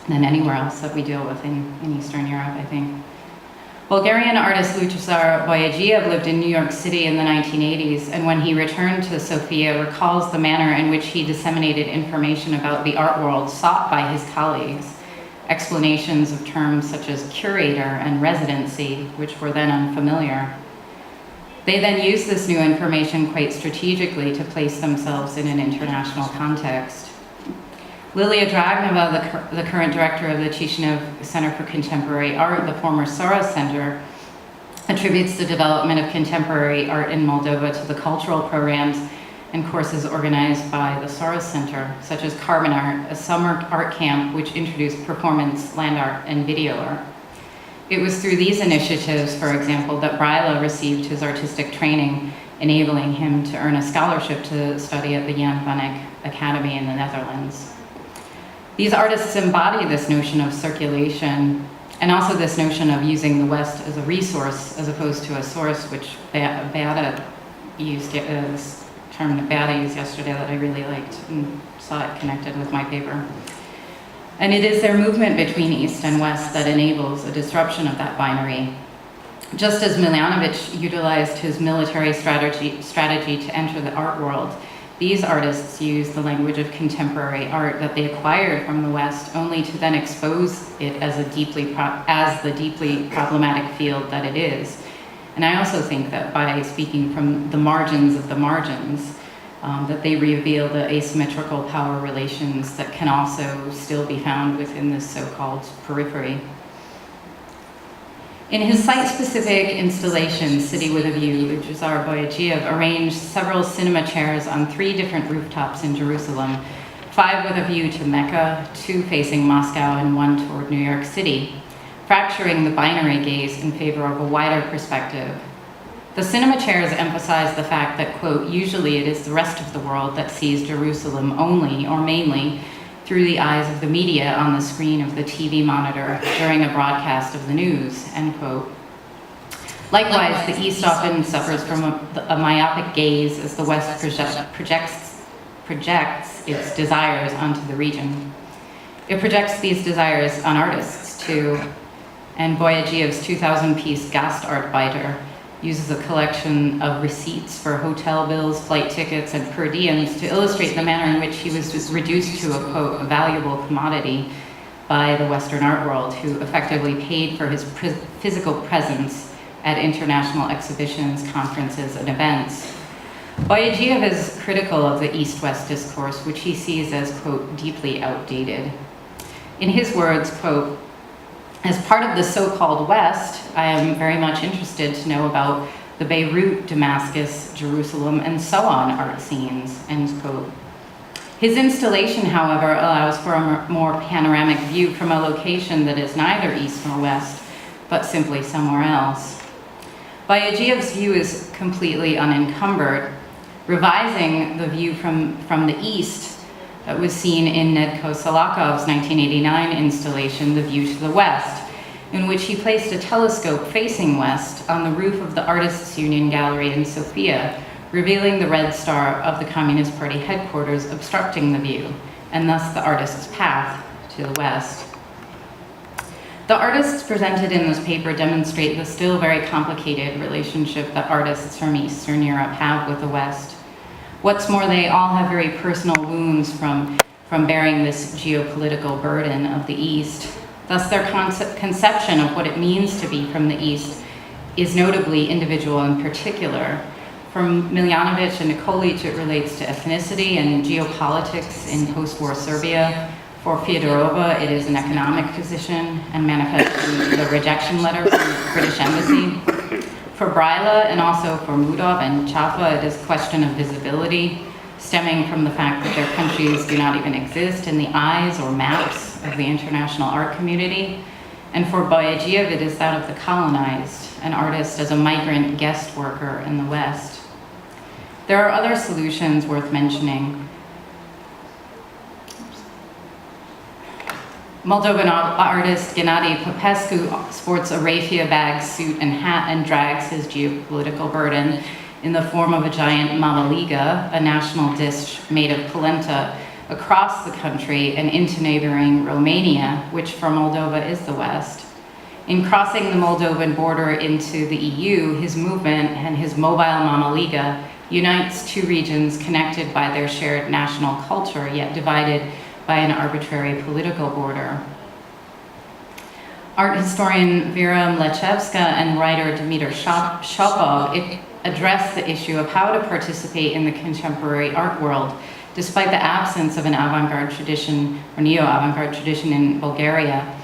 anywhere else that we deal with in Eastern Europe, I think. Bulgarian artist Luchesar Boyagiev lived in New York City in the 1980s, and when he returned to Sofia, recalls the manner in which he disseminated information about the art world sought by his colleagues, explanations of terms such as curator and residency, which were then unfamiliar. They then used this new information quite strategically to place themselves in an international context. Lilia Dragneva, the current director of the Chisinau Center for Contemporary Art, the former Soros Center, attributes the development of contemporary art in Moldova to the cultural programs and courses organized by the Soros Center, such as Carbon Art, a summer art camp which introduced performance, land art, and video art. It was through these initiatives, for example, that Breyla received his artistic training, enabling him to earn a scholarship to study at the Jan van Eyck Academy in the Netherlands. These artists embody this notion of circulation and also this notion of using the West as a resource as opposed to a source, which Beata used, this term that Beata used yesterday that I really liked and saw it connected with my paper. And it is their movement between East and West that enables a disruption of that binary. Just as Miljanovic utilized his military strategy to enter the art world, these artists use the language of contemporary art that they acquired from the West only to then expose it as the deeply problematic field that it is. And I also think that by speaking from the margins of the margins, that they reveal the asymmetrical power relations that can also still be found within this so-called periphery. In his site-specific installation, City with a View, Jazar Boyadjiev arranged several cinema chairs on 3 different rooftops in Jerusalem, 5 with a view to Mecca, 2 facing Moscow, and 1 toward New York City, fracturing the binary gaze in favor of a wider perspective. The cinema chairs emphasize the fact that, quote, usually it is the rest of the world that sees Jerusalem only or mainly through the eyes of the media on the screen of the TV monitor during a broadcast of the news, end quote. Likewise, the East often suffers from a myopic gaze as the West projects its desires onto the region. It projects these desires on artists too, and Boyadjiev's 2,000-piece Gastarbeiter uses a collection of receipts for hotel bills, flight tickets, and per diems to illustrate the manner in which he was reduced to a, quote, a valuable commodity by the Western art world, who effectively paid for his physical presence at international exhibitions, conferences, and events. Boyadjiev is critical of the East-West discourse, which he sees as, quote, deeply outdated. In his words, quote, as part of the so-called West, I am very much interested to know about the Beirut, Damascus, Jerusalem, and so on art scenes, end quote. His installation, however, allows for a more panoramic view from a location that is neither East nor West, but simply somewhere else. Boyadjiev's view is completely unencumbered, revising the view from the East that was seen in Nedko Salakov's 1989 installation, The View to the West, in which he placed a telescope facing west on the roof of the Artists' Union Gallery in Sofia, revealing the red star of the Communist Party headquarters obstructing the view, and thus the artist's path to the west. The artists presented in this paper demonstrate the still very complicated relationship that artists from Eastern Europe have with the West. What's more, they all have very personal wounds from bearing this geopolitical burden of the East. Thus, their conception of what it means to be from the East is notably individual and particular. From Miljanovic and Nikolic, it relates to ethnicity and geopolitics in post-war Serbia. For Fyodorova, it is an economic position and manifests in the rejection letter from the British Embassy. For Breyla and also for Mudov and Chapa, it is a question of visibility, stemming from the fact that their countries do not even exist in the eyes or maps of the international art community. And for Boyadjiev, it is that of the colonized, an artist as a migrant guest worker in the West. There are other solutions worth mentioning. Moldovan artist Gennady Popescu sports a raffia bag, suit, and hat and drags his geopolitical burden in the form of a giant mamaliga, a national dish made of polenta, across the country and into neighboring Romania, which for Moldova is the West. In crossing the Moldovan border into the EU, his movement and his mobile mamaliga unites 2 regions connected by their shared national culture, yet divided by an arbitrary political border. Art historian Vera Mleczewska and writer Dmitry Shopov address the issue of how to participate in the contemporary art world despite the absence of an avant-garde tradition or neo-avant-garde tradition in Bulgaria,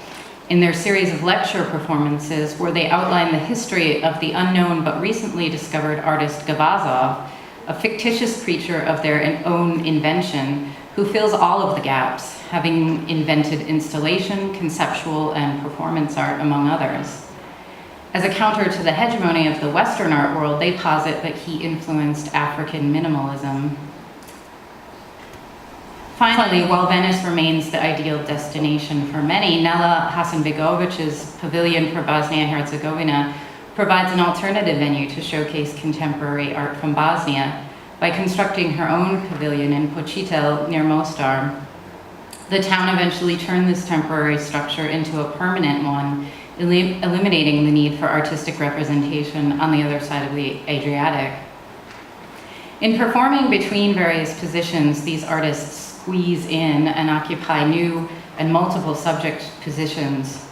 in their series of lecture performances where they outline the history of the unknown but recently discovered artist Gavazov, a fictitious creature of their own invention who fills all of the gaps, having invented installation, conceptual, and performance art, among others. As a counter to the hegemony of the Western art world, they posit that he influenced African minimalism. Finally, while Venice remains the ideal destination for many, Nela Hasanbegovic's Pavilion for Bosnia-Herzegovina provides an alternative venue to showcase contemporary art from Bosnia by constructing her own pavilion in Počitel near Mostar. The town eventually turned this temporary structure into a permanent one, eliminating the need for artistic representation on the other side of the Adriatic. In performing between various positions, these artists squeeze in and occupy new and multiple subject positions.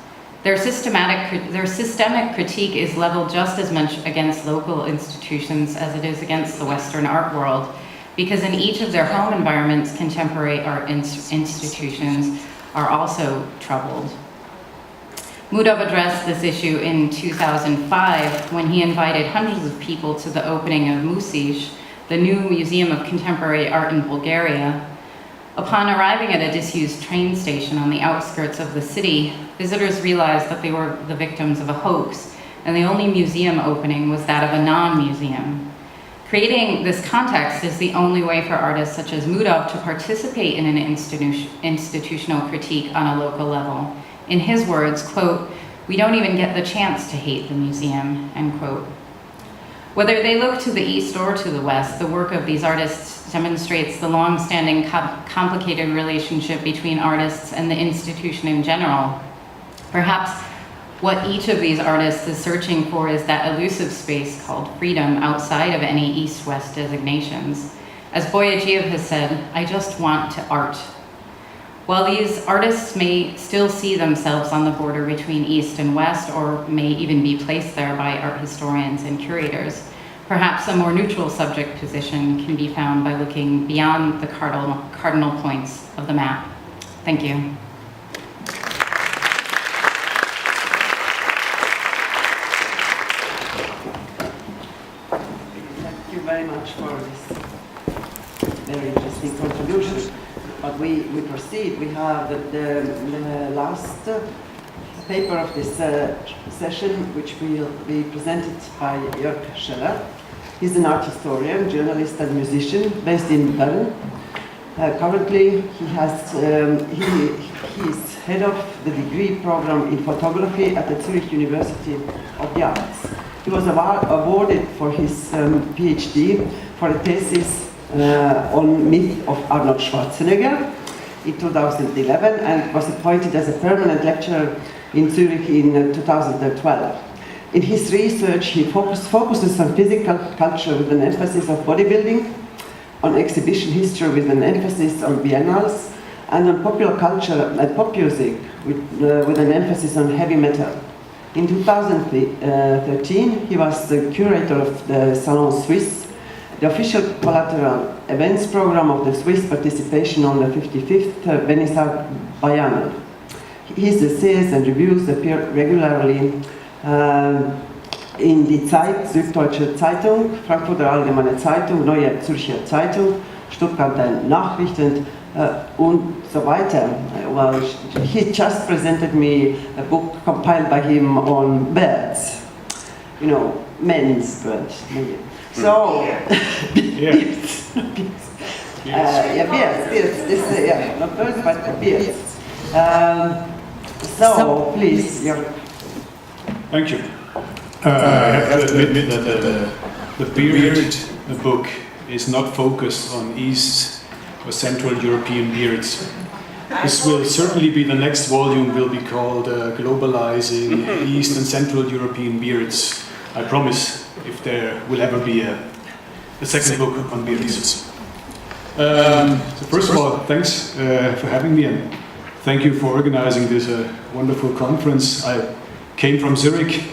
Their systemic critique is leveled just as much against local institutions as it is against the Western art world, because in each of their home environments, contemporary art institutions are also troubled. Mudov addressed this issue in 2005 when he invited hundreds of people to the opening of Music, the new Museum of Contemporary Art in Bulgaria. Upon arriving at a disused train station on the outskirts of the city, visitors realized that they were the victims of a hoax, and the only museum opening was that of a non-museum. Creating this context is the only way for artists such as Mudov to participate in an institutional critique on a local level. In his words, quote, "We don't even get the chance to hate the museum," end quote. Whether they look to the east or to the west, the work of these artists demonstrates the long-standing complicated relationship between artists and the institution in general. Perhaps what each of these artists is searching for is that elusive space called freedom outside of any east-west designations. As Boyadjiev has said, "I just want to art." While these artists may still see themselves on the border between East and West, or may even be placed there by art historians and curators, perhaps a more neutral subject position can be found by looking beyond the cardinal points of the map. Thank you. Thank you very much for this very interesting contribution. But we proceed. We have the last paper of this session, which will be presented by Jörg Scheller. He's an art historian, journalist, and musician based in Bern. Currently, he is head of the degree program in photography at the Zurich University of the Arts. He was awarded for his PhD for a thesis on myth of Arnold Schwarzenegger in 2011 and was appointed as a permanent lecturer in Zurich in 2012. In his research, he focuses on physical culture with an emphasis of bodybuilding, on exhibition history with an emphasis on biennales, and on popular culture and pop music with an emphasis on heavy metal. In 2013, he was the curator of the Salon Suisse, the official collateral events program of the Swiss participation on the 55th Venice Art Biennale. His essays and reviews appear regularly in die Zeit, Süddeutsche Zeitung, Frankfurter Allgemeine Zeitung, Neue Zürcher Zeitung, Stuttgarter Nachrichten und so weiter. Well, he just presented me a book compiled by him on birds, you know, men's birds. So, beards. Beards. Not birds, but beards. So, please, Jörg. Thank you. I have to admit that the beard book is not focused on East or Central European beards. This will certainly be the next volume, will be called Globalizing East and Central European Beards. I promise, if there will ever be a second book on beards. So first of all, thanks for having me, and thank you for organizing this wonderful conference. I came from Zurich.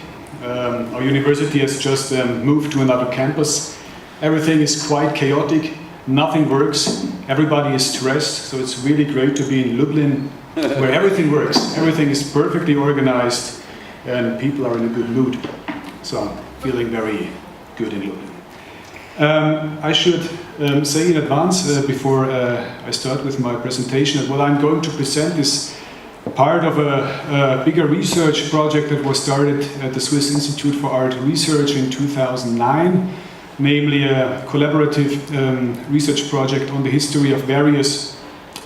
Our university has just moved to another campus. Everything is quite chaotic. nothing works, everybody is stressed, so it's really great to be in Lublin, where everything works, everything is perfectly organized, and people are in a good mood. So I'm feeling very good in Lublin. I should say in advance, before I start with my presentation, that what I'm going to present is part of a bigger research project that was started at the Swiss Institute for Art Research in 2009, namely a collaborative research project on the history of various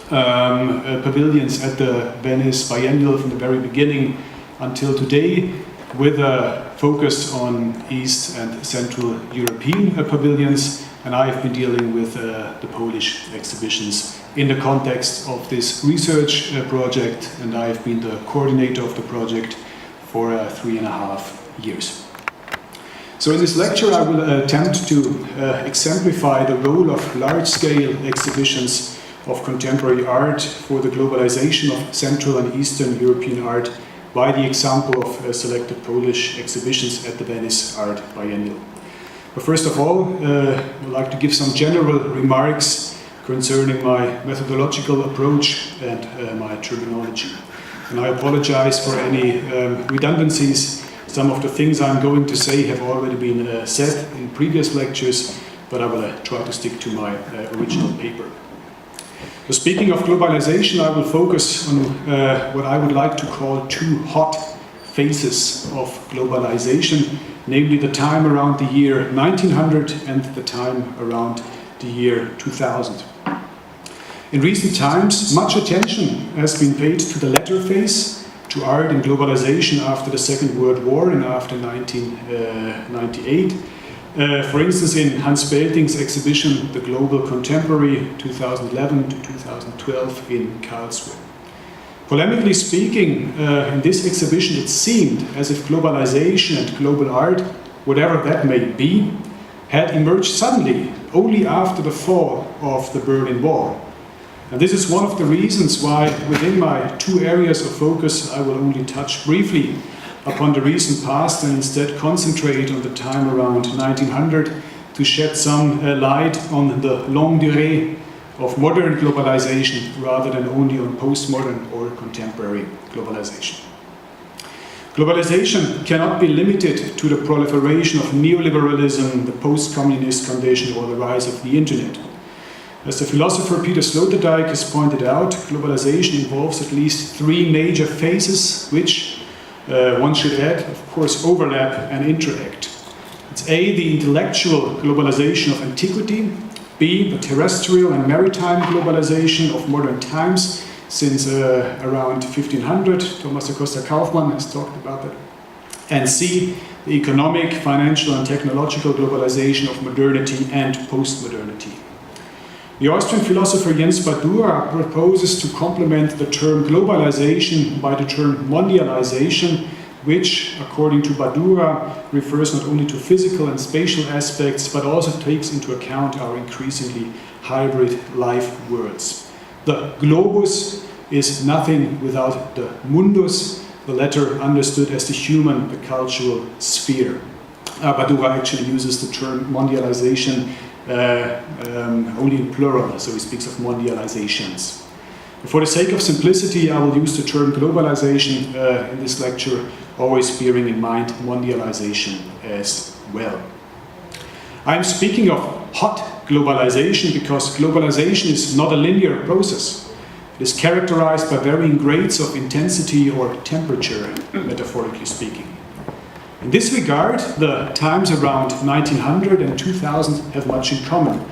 pavilions at the Venice Biennial from the very beginning until today, with a focus on East and Central European pavilions, and I've been dealing with the Polish exhibitions in the context of this research project, and I've been the coordinator of the project for 3.5 years. So in this lecture I will attempt to exemplify the role of large-scale exhibitions of contemporary art for the globalization of Central and Eastern European art by the example of selected Polish exhibitions at the Venice Art Biennial. But first of all, I would like to give some general remarks concerning my methodological approach and my terminology. And I apologize for any redundancies. Some of the things I'm going to say have already been said in previous lectures, but I will try to stick to my original paper. So speaking of globalization, I will focus on what I would like to call two hot phases of globalization, namely the time around the year 1900 and the time around the year 2000. In recent times, much attention has been paid to the latter phase, to art and globalization after the Second World War and after 1998. For instance, in Hans Belting's exhibition, The Global Contemporary, 2011 to 2012 in Karlsruhe. Polemically speaking, in this exhibition it seemed as if globalization and global art, whatever that may be, had emerged suddenly, only after the fall of the Berlin Wall. And this is one of the reasons why, within my two areas of focus, I will only touch briefly upon the recent past and instead concentrate on the time around 1900 to shed some light on the longue durée of modern globalization rather than only on postmodern or contemporary globalization. Globalization cannot be limited to the proliferation of neoliberalism, the post-communist condition, or the rise of the internet. As the philosopher Peter Sloterdijk has pointed out, globalization involves at least three major phases which, one should add, of course, overlap and interact. It's A, the intellectual globalization of antiquity, B, the terrestrial and maritime globalization of modern times since around 1500, Thomas Acosta Kaufmann has talked about that, and C, the economic, financial and technological globalization of modernity and postmodernity. The Austrian philosopher Jens Badura proposes to complement the term globalization by the term mondialization, which, according to Badura, refers not only to physical and spatial aspects, but also takes into account our increasingly hybrid life worlds. The globus is nothing without the mundus, the latter understood as the human, the cultural sphere. Badura actually uses the term mondialization only in plural, so he speaks of mondializations. For the sake of simplicity, I will use the term globalization in this lecture, always bearing in mind mondialization as well. I am speaking of hot globalization because globalization is not a linear process. It is characterized by varying grades of intensity or temperature, metaphorically speaking. In this regard, the times around 1900 and 2000 have much in common.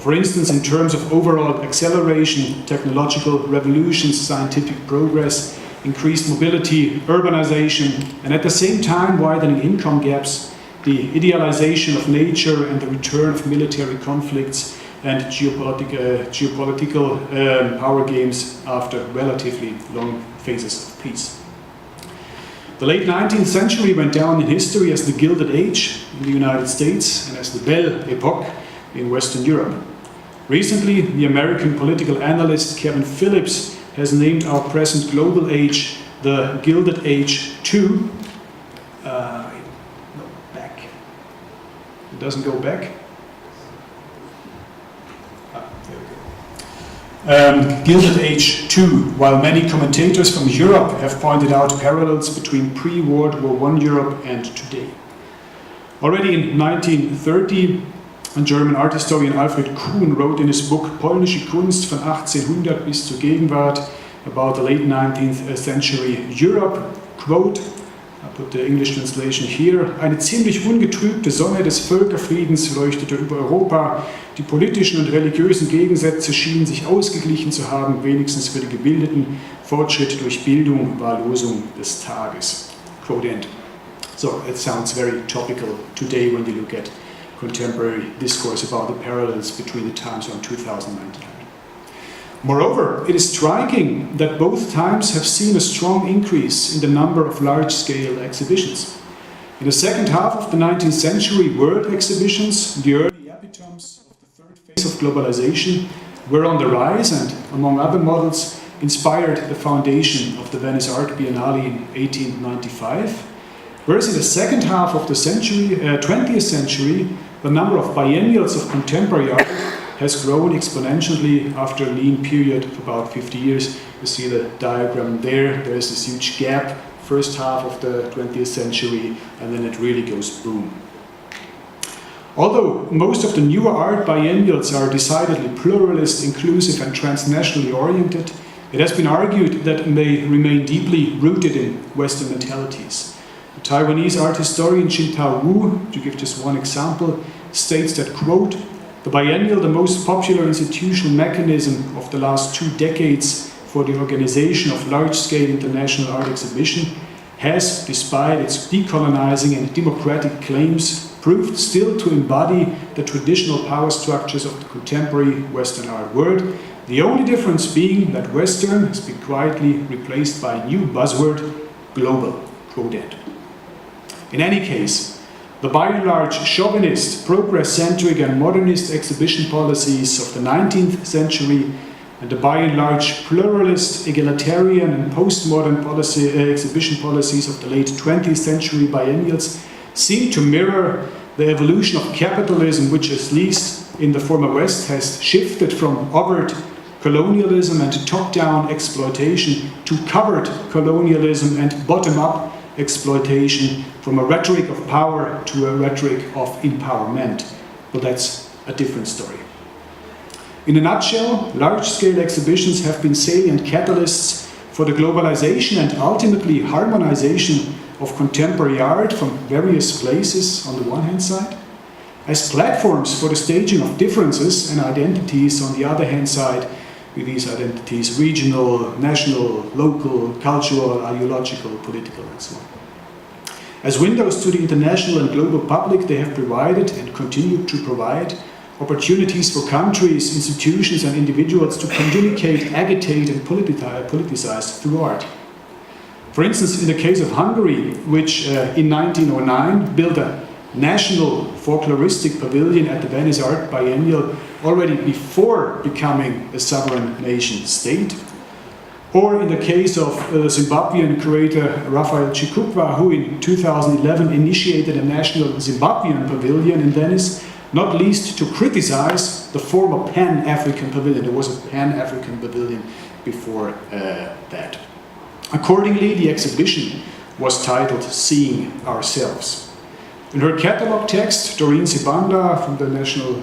For instance, in terms of overall acceleration, technological revolutions, scientific progress, increased mobility, urbanization, and at the same time widening income gaps, the idealization of nature and the return of military conflicts and geopolitical power games after relatively long phases of peace. The late 19th century went down in history as the Gilded Age in the United States and as the Belle Epoque in Western Europe. Recently, the American political analyst Kevin Phillips has named our present global age the Gilded Age 2. Back. It doesn't go back. Gilded Age 2, while many commentators from Europe have pointed out parallels between pre-World War I Europe and today. Already in 1930, a German art historian Alfred Kuhn wrote in his book Polnische Kunst von 1800 bis zur Gegenwart about the late 19th century Europe, quote, I put the English translation here, eine ziemlich ungetrübte Sonne des Völkerfriedens leuchtete über Europa, die politischen und religiösen Gegensätze schienen sich ausgeglichen zu haben, wenigstens für die Gebildeten, Fortschritt durch Bildung war Losung des Tages. Quote end. So it sounds very topical today when you look at contemporary discourse about the parallels between the times around 2019. Moreover, it is striking that both times have seen a strong increase in the number of large-scale exhibitions. In the second half of the 19th century, world exhibitions, the early epitomes of the third phase of globalization, were on the rise and, among other models, inspired the foundation of the Venice Art Biennale in 1895. Whereas in the second half of the 20th century, the number of biennials of contemporary art has grown exponentially after a lean period of about 50 years. You see the diagram there. There is this huge gap, first half of the 20th century, and then it really goes boom. Although most of the newer art biennials are decidedly pluralist, inclusive, and transnationally oriented, it has been argued that they remain deeply rooted in Western mentalities. The Taiwanese art historian Qintao Wu, to give just one example, states that, quote, the biennial, the most popular institutional mechanism of the last 2 decades for the organization of large-scale international art exhibition, has, despite its decolonizing and democratic claims, proved still to embody the traditional power structures of the contemporary Western art world, the only difference being that Western has been quietly replaced by a new buzzword, global, quote end. In any case, the by and large chauvinist, progress-centric and modernist exhibition policies of the 19th century and the by and large pluralist, egalitarian and postmodern exhibition policies of the late 20th century biennials seem to mirror the evolution of capitalism, which at least in the former West has shifted from overt colonialism and top-down exploitation to covert colonialism and bottom-up exploitation, from a rhetoric of power to a rhetoric of empowerment. But that's a different story. In a nutshell, large-scale exhibitions have been salient catalysts for the globalization and ultimately harmonization of contemporary art from various places on the one hand side, as platforms for the staging of differences and identities on the other hand side, with these identities regional, national, local, cultural, ideological, political, and so on. As windows to the international and global public, they have provided and continue to provide opportunities for countries, institutions, and individuals to communicate, agitate, and politicize through art. For instance, in the case of Hungary, which in 1909 built a national folkloristic pavilion at the Venice Art Biennial already before becoming a sovereign nation state. Or in the case of Zimbabwean curator Raphael Chikukwa, who in 2011 initiated a national Zimbabwean pavilion in Venice, not least to criticize the former Pan-African pavilion. There was a Pan-African pavilion before that. Accordingly, the exhibition was titled Seeing Ourselves. In her catalogue text, Doreen Sibanda from the National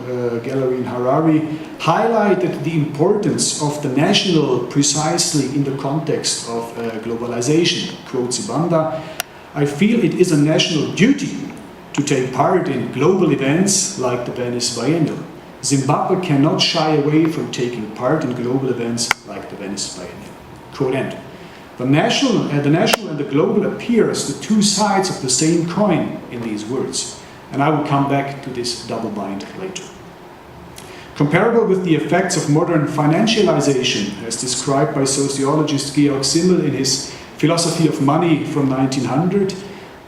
Gallery in Harare highlighted the importance of the national precisely in the context of globalization. Quote Sibanda, I feel it is a national duty to take part in global events like the Venice Biennial. Zimbabwe cannot shy away from taking part in global events like the Venice Biennial. Quote end. The national and the global appear as the two sides of the same coin in these words, and I will come back to this double bind later. Comparable with the effects of modern financialization, as described by sociologist Georg Simmel in his Philosophy of Money from 1900,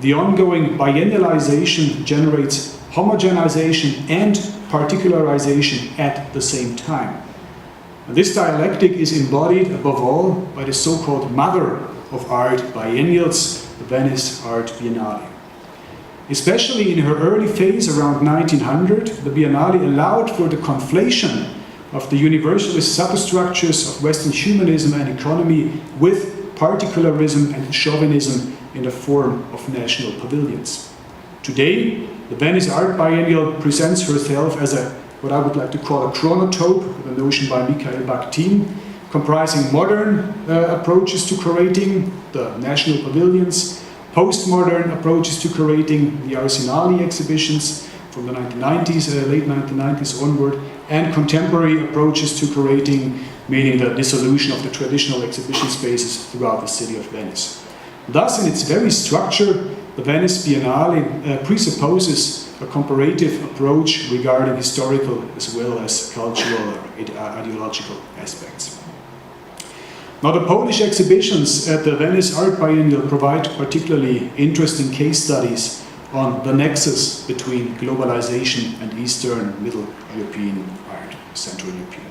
the ongoing biennialization generates homogenization and particularization at the same time. And this dialectic is embodied above all by the so-called mother of art biennials, the Venice Art Biennale. Especially in her early phase around 1900, the Biennale allowed for the conflation of the universalist substructures of Western humanism and economy with particularism and chauvinism in the form of national pavilions. Today, the Venice Art Biennial presents herself as what I would like to call a chronotope, a notion by Mikhail Bakhtin, comprising modern approaches to curating the national pavilions, postmodern approaches to curating the Arsenali exhibitions from the 1990s, late 1990s onward, and contemporary approaches to curating, meaning the dissolution of the traditional exhibition spaces throughout the city of Venice. Thus, in its very structure, the Venice Biennale presupposes a comparative approach regarding historical as well as cultural or ideological aspects. Now, the Polish exhibitions at the Venice Art Biennial provide particularly interesting case studies on the nexus between globalization and Eastern Middle European art, Central European.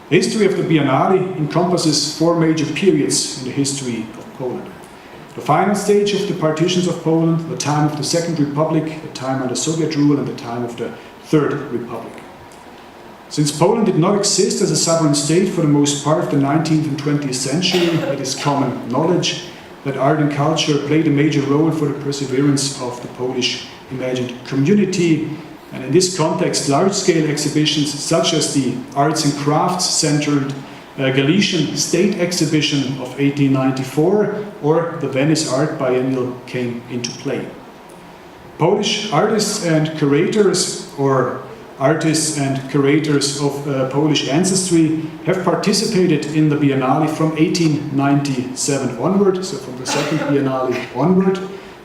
The history of the Biennale encompasses 4 major periods in the history of Poland. The final stage of the partitions of Poland, the time of the Second Republic, the time under Soviet rule, and the time of the Third Republic. Since Poland did not exist as a sovereign state for the most part of the 19th and 20th century, it is common knowledge that art and culture played a major role for the perseverance of the Polish imagined community. And in this context, large-scale exhibitions such as the Arts and Crafts-centered Galician State Exhibition of 1894 or the Venice Art Biennial came into play. Polish artists and curators, or artists and curators of Polish ancestry, have participated in the Biennale from 1897 onward, so from the Second Biennale onward,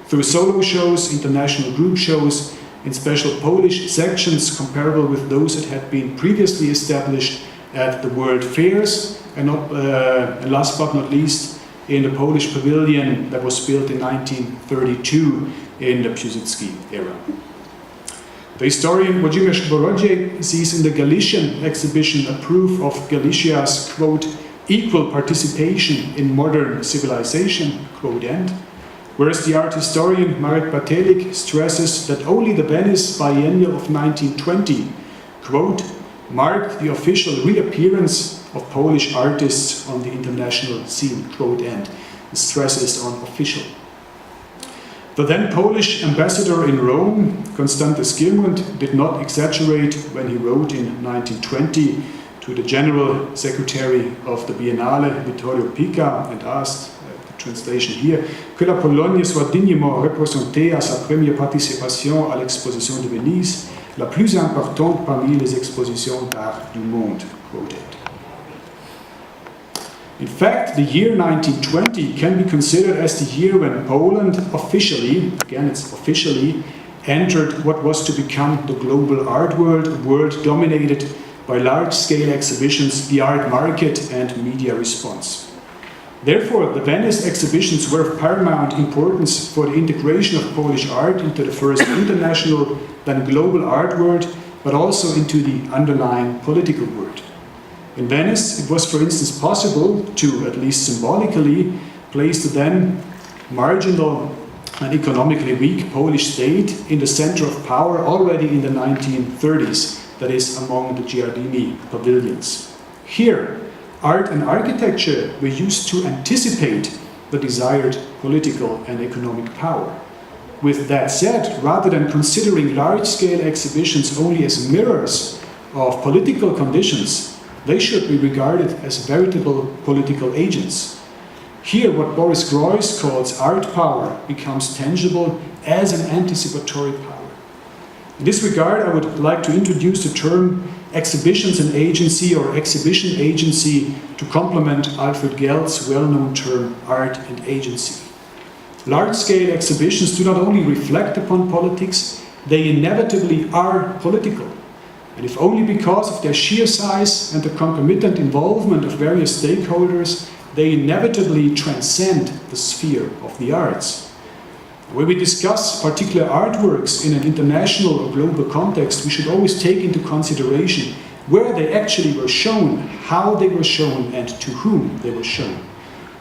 through solo shows, international group shows, in special Polish sections comparable with those that had been previously established at the World Fairs, and last but not least, in the Polish pavilion that was built in 1932 in the Piłsudski era. The historian Włodzimierz Borodziej sees in the Galician exhibition a proof of Galicia's, quote, equal participation in modern civilization, quote end, whereas the art historian Marek Batelik stresses that only the Venice Biennial of 1920, quote, marked the official reappearance of Polish artists on the international scene, quote end. The stress is on official. The then Polish ambassador in Rome, Konstanty Skiermund, did not exaggerate when he wrote in 1920 to the General Secretary of the Biennale, Vittorio Pica, and asked, the translation here, que la Pologne soit dignement représentée à sa première participation à l'exposition de Venise, la plus importante parmi les expositions d'art du monde, quoted. In fact, the year 1920 can be considered as the year when Poland officially, again it's officially, entered what was to become the global art world, a world dominated by large-scale exhibitions, the art market and media response. Therefore, the Venice exhibitions were of paramount importance for the integration of Polish art into the first international, then global art world, but also into the underlying political world. In Venice, it was, for instance, possible to, at least symbolically, place the then marginal and economically weak Polish state in the center of power already in the 1930s, that is, among the Giardini pavilions. Here, art and architecture were used to anticipate the desired political and economic power. With that said, rather than considering large-scale exhibitions only as mirrors of political conditions, they should be regarded as veritable political agents. Here, what Boris Groys calls art power becomes tangible as an anticipatory power. In this regard, I would like to introduce the term exhibitions and agency or exhibition agency to complement Alfred Geld's well-known term art and agency. Large-scale exhibitions do not only reflect upon politics, they inevitably are political. And if only because of their sheer size and the concomitant involvement of various stakeholders, they inevitably transcend the sphere of the arts. When we discuss particular artworks in an international or global context, we should always take into consideration where they actually were shown, how they were shown, and to whom they were shown.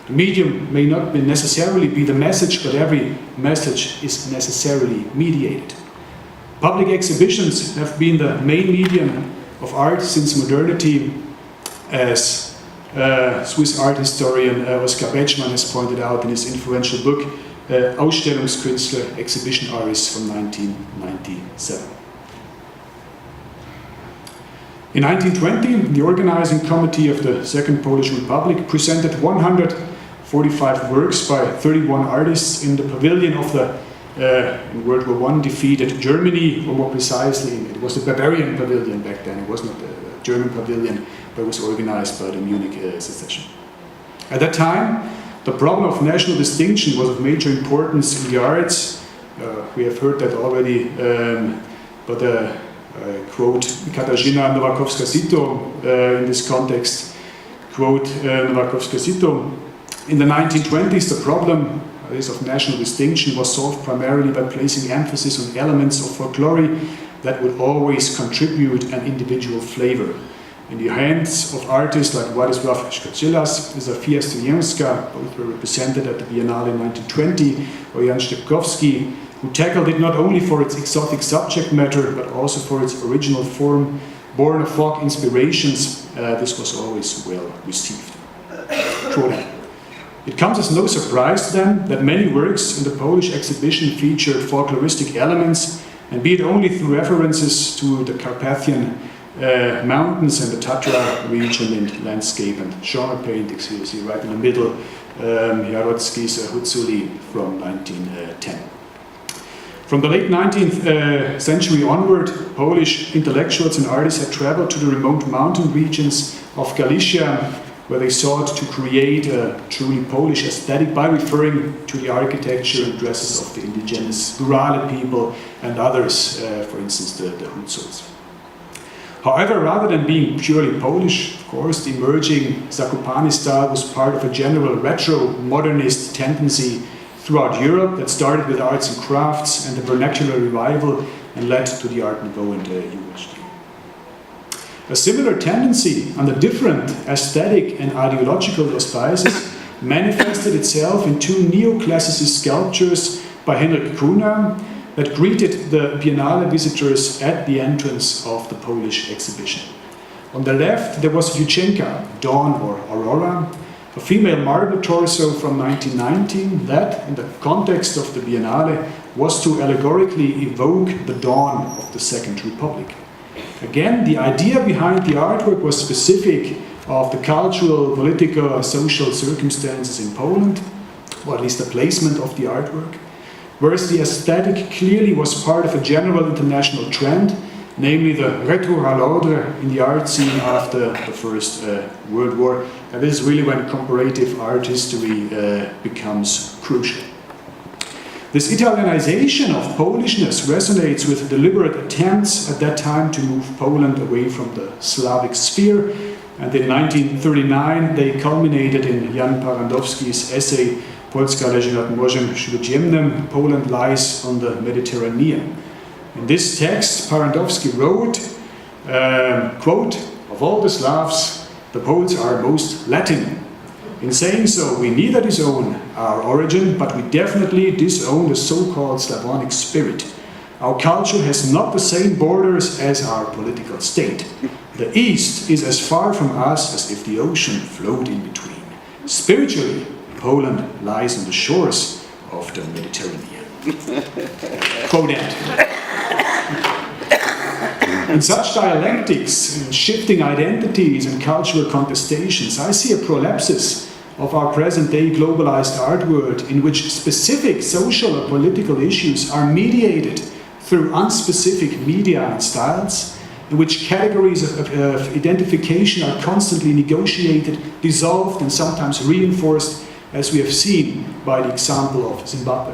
The medium may not necessarily be the message, but every message is necessarily mediated. Public exhibitions have been the main medium of art since modernity, as Swiss art historian Oskar Bechmann has pointed out in his influential book, Ausstellungskünstler, Exhibition Artists from 1997. In 1920, the organizing committee of the Second Polish Republic presented 145 works by 31 artists in the pavilion of the, in World War I, defeated Germany, or more precisely, it was the Bavarian pavilion back then, it was not the German pavilion, but it was organized by the Munich secession. At that time, the problem of national distinction was of major importance in the arts. We have heard that already, but I quote Katarzyna Nowakowska-Sito in this context. Quote Nowakowska-Sito, in the 1920s the problem of national distinction was solved primarily by placing emphasis on elements of folklore that would always contribute an individual flavor. In the hands of artists like Władysław Szkocilas, Zofia Stryjewska, both were represented at the Biennale in 1920, or Jan Stepkowski, who tackled it not only for its exotic subject matter, but also for its original form, born of folk inspirations. This was always well received. It comes as no surprise then that many works in the Polish exhibition featured folkloristic elements, and be it only through references to the Carpathian mountains and the Tatra region and landscape and genre paintings. You see right in the middle, Jarocki's Hutzuli from 1910. From the late 19th century onward, Polish intellectuals and artists had traveled to the remote mountain regions of Galicia, where they sought to create a truly Polish aesthetic by referring to the architecture and dresses of the indigenous Gurale people and others, for instance the Hutsuls. However, rather than being purely Polish, of course, the emerging Zakopane style was part of a general retro-modernist tendency throughout Europe that started with arts and crafts and the vernacular revival and led to the Art Nouveau and UHD. A similar tendency under different aesthetic and ideological auspices manifested itself in two neoclassicist sculptures by Henryk Kuna that greeted the Biennale visitors at the entrance of the Polish exhibition. On the left there was Juchenka, Dawn or Aurora, a female marble torso from 1919 that, in the context of the Biennale, was to allegorically evoke the dawn of the Second Republic. Again, the idea behind the artwork was specific of the cultural, political, social circumstances in Poland, or at least the placement of the artwork, whereas the aesthetic clearly was part of a general international trend, namely the retour à l'ordre in the art scene after the First World War. And this is really when comparative art history becomes crucial. This Italianization of Polishness resonates with deliberate attempts at that time to move Poland away from the Slavic sphere, and in 1939 they culminated in Jan Parandowski's essay Polska leży nad Morzem Śródziemnym, Poland lies on the Mediterranean. In this text, Parandowski wrote, quote, of all the Slavs, the Poles are most Latin. In saying so, we neither disown our origin, but we definitely disown the so-called Slavonic spirit. Our culture has not the same borders as our political state. The East is as far from us as if the ocean flowed in between. Spiritually, Poland lies on the shores of the Mediterranean. Quote end. In such dialectics, in shifting identities and cultural contestations, I see a prolepsis of our present-day globalized art world in which specific social or political issues are mediated through unspecific media and styles, in which categories of identification are constantly negotiated, dissolved, and sometimes reinforced, as we have seen by the example of Zimbabwe.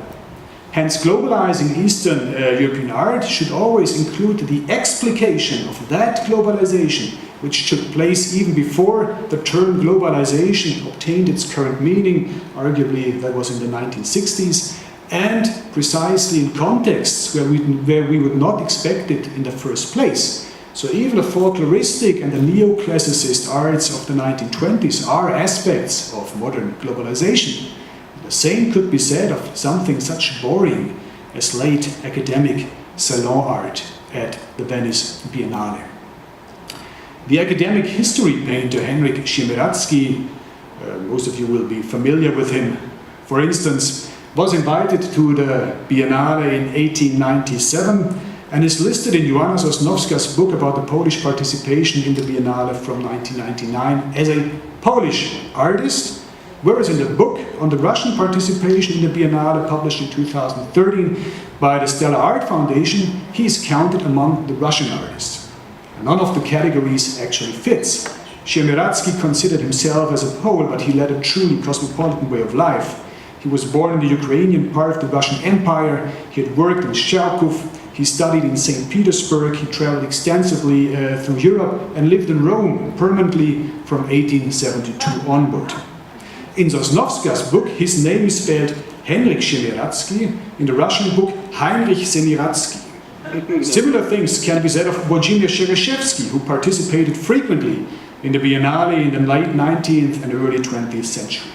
Hence, globalizing Eastern European art should always include the explication of that globalization, which took place even before the term globalization obtained its current meaning, arguably that was in the 1960s, and precisely in contexts where we would not expect it in the first place. So even the folkloristic and the neoclassicist arts of the 1920s are aspects of modern globalization. The same could be said of something such boring as late academic salon art at the Venice Biennale. The academic history painter Henryk Siemieradzki, most of you will be familiar with him, for instance, was invited to the Biennale in 1897 and is listed in Joanna Sosnowska's book about the Polish participation in the Biennale from 1999 as a Polish artist, whereas in the book on the Russian participation in the Biennale, published in 2013 by the Stella Art Foundation, he is counted among the Russian artists. None of the categories actually fits. Siemieradzki considered himself as a Pole, but he led a truly cosmopolitan way of life. He was born in the Ukrainian part of the Russian Empire. He had worked in Charkov. He studied in St. Petersburg. He traveled extensively through Europe and lived in Rome permanently from 1872 onward. In Sosnowska's book, his name is spelled Henryk Siemieradzki, in the Russian book Heinrich Siemieradzki. Similar things can be said of Włodzimierz Sieryszewski, who participated frequently in the Biennale in the late 19th and early 20th century.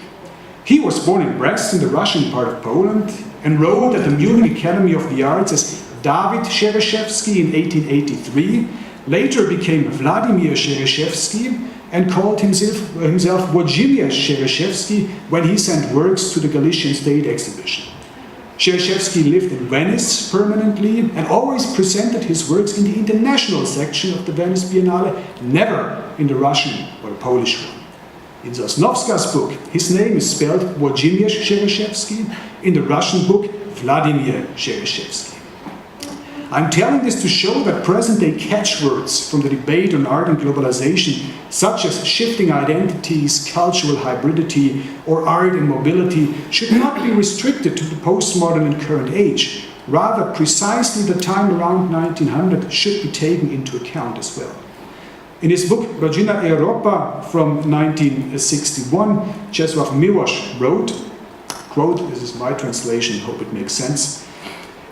He was born in Brest, in the Russian part of Poland, enrolled at the Munich Academy of the Arts as David Sieryszewski in 1883, later became Vladimir Sieryszewski, and called himself Włodzimierz Sieryszewski when he sent works to the Galician State Exhibition. Sieryszewski lived in Venice permanently and always presented his works in the international section of the Venice Biennale, never in the Russian or Polish one. In Sosnowska's book, his name is spelled Włodzimierz Sieryszewski, in the Russian book Vladimir Sieryszewski. I'm telling this to show that present-day catchwords from the debate on art and globalization, such as shifting identities, cultural hybridity, or art and mobility, should not be restricted to the postmodern and current age. Rather, precisely the time around 1900 should be taken into account as well. In his book Rodzina Europa from 1961, Czesław Miłosz wrote, quote, this is my translation, hope it makes sense,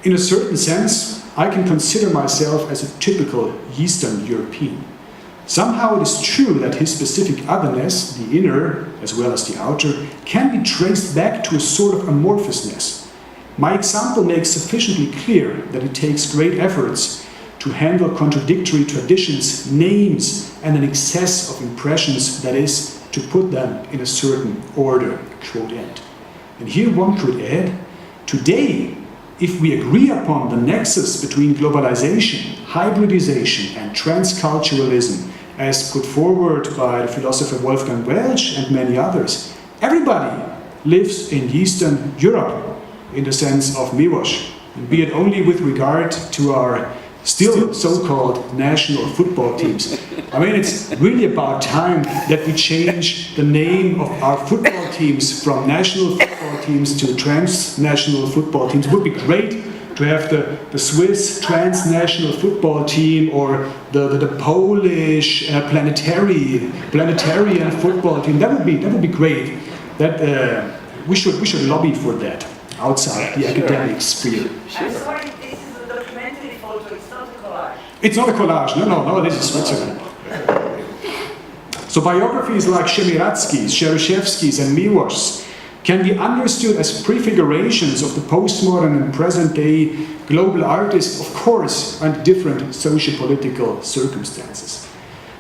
"In a certain sense, I can consider myself as a typical Eastern European. Somehow it is true that his specific otherness, the inner as well as the outer, can be traced back to a sort of amorphousness. My example makes sufficiently clear that it takes great efforts to handle contradictory traditions, names, and an excess of impressions, that is, to put them in a certain order," quote end. And here one could add, today, if we agree upon the nexus between globalization, hybridization, and transculturalism, as put forward by the philosopher Wolfgang Welsch and many others, everybody lives in Eastern Europe, in the sense of Miłosz, be it only with regard to our still so-called national football teams. I mean, it's really about time that we change the name of our football teams from national football teams to transnational football teams. It would be great to have the Swiss transnational football team or the Polish planetarian football team. That would be great. That we should lobby for that outside the academic sphere. I'm sorry, this is a documentary photo, it's not a collage. It's not a collage, no, this is Switzerland. So biographies like Siemieradzki's, Sieryszewski's, and Miłosz's can be understood as prefigurations of the postmodern and present-day global artists, of course, under different socio-political circumstances.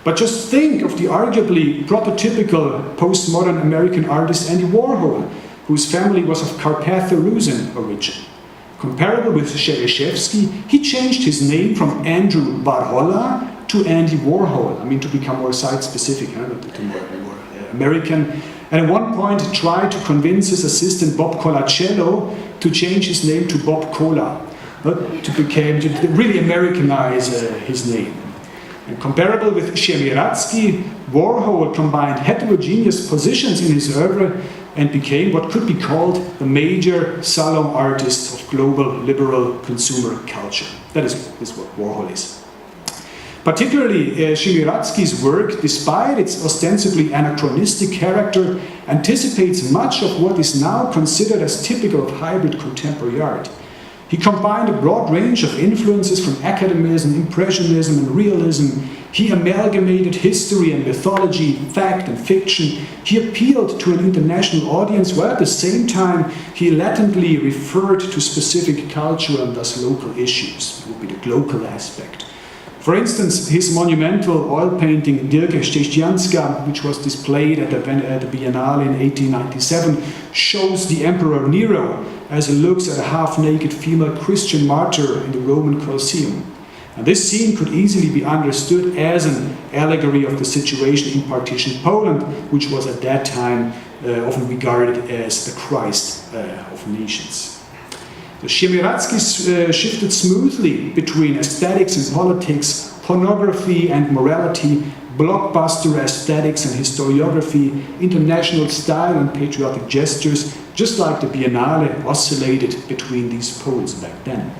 But just think of the arguably prototypical postmodern American artist Andy Warhol, whose family was of Carpatho-Rusin origin. Comparable with Sieryszewski, he changed his name from Andrew Warhola to Andy Warhol. I mean, to become more site-specific, to more American. And at one point tried to convince his assistant Bob Colacello to change his name to Bob Cola, to really Americanize his name. And comparable with Siemieradzki, Warhol combined heterogeneous positions in his oeuvre and became what could be called the major salon artist of global liberal consumer culture. That is what Warhol is. Particularly, Siemieradzki's work, despite its ostensibly anachronistic character, anticipates much of what is now considered as typical of hybrid contemporary art. He combined a broad range of influences from academism, impressionism, and realism. He amalgamated history and mythology, fact and fiction. He appealed to an international audience, while at the same time he latently referred to specific cultural and thus local issues. It would be the local aspect. For instance, his monumental oil painting Dirke Szczecianska, which was displayed at the Biennale in 1897, shows the Emperor Nero as he looks at a half-naked female Christian martyr in the Roman Colosseum. And this scene could easily be understood as an allegory of the situation in partition Poland, which was at that time often regarded as the Christ of nations. The Siemieradzki shifted smoothly between aesthetics and politics, pornography and morality, blockbuster aesthetics and historiography, international style and patriotic gestures, just like the Biennale oscillated between these poles back then.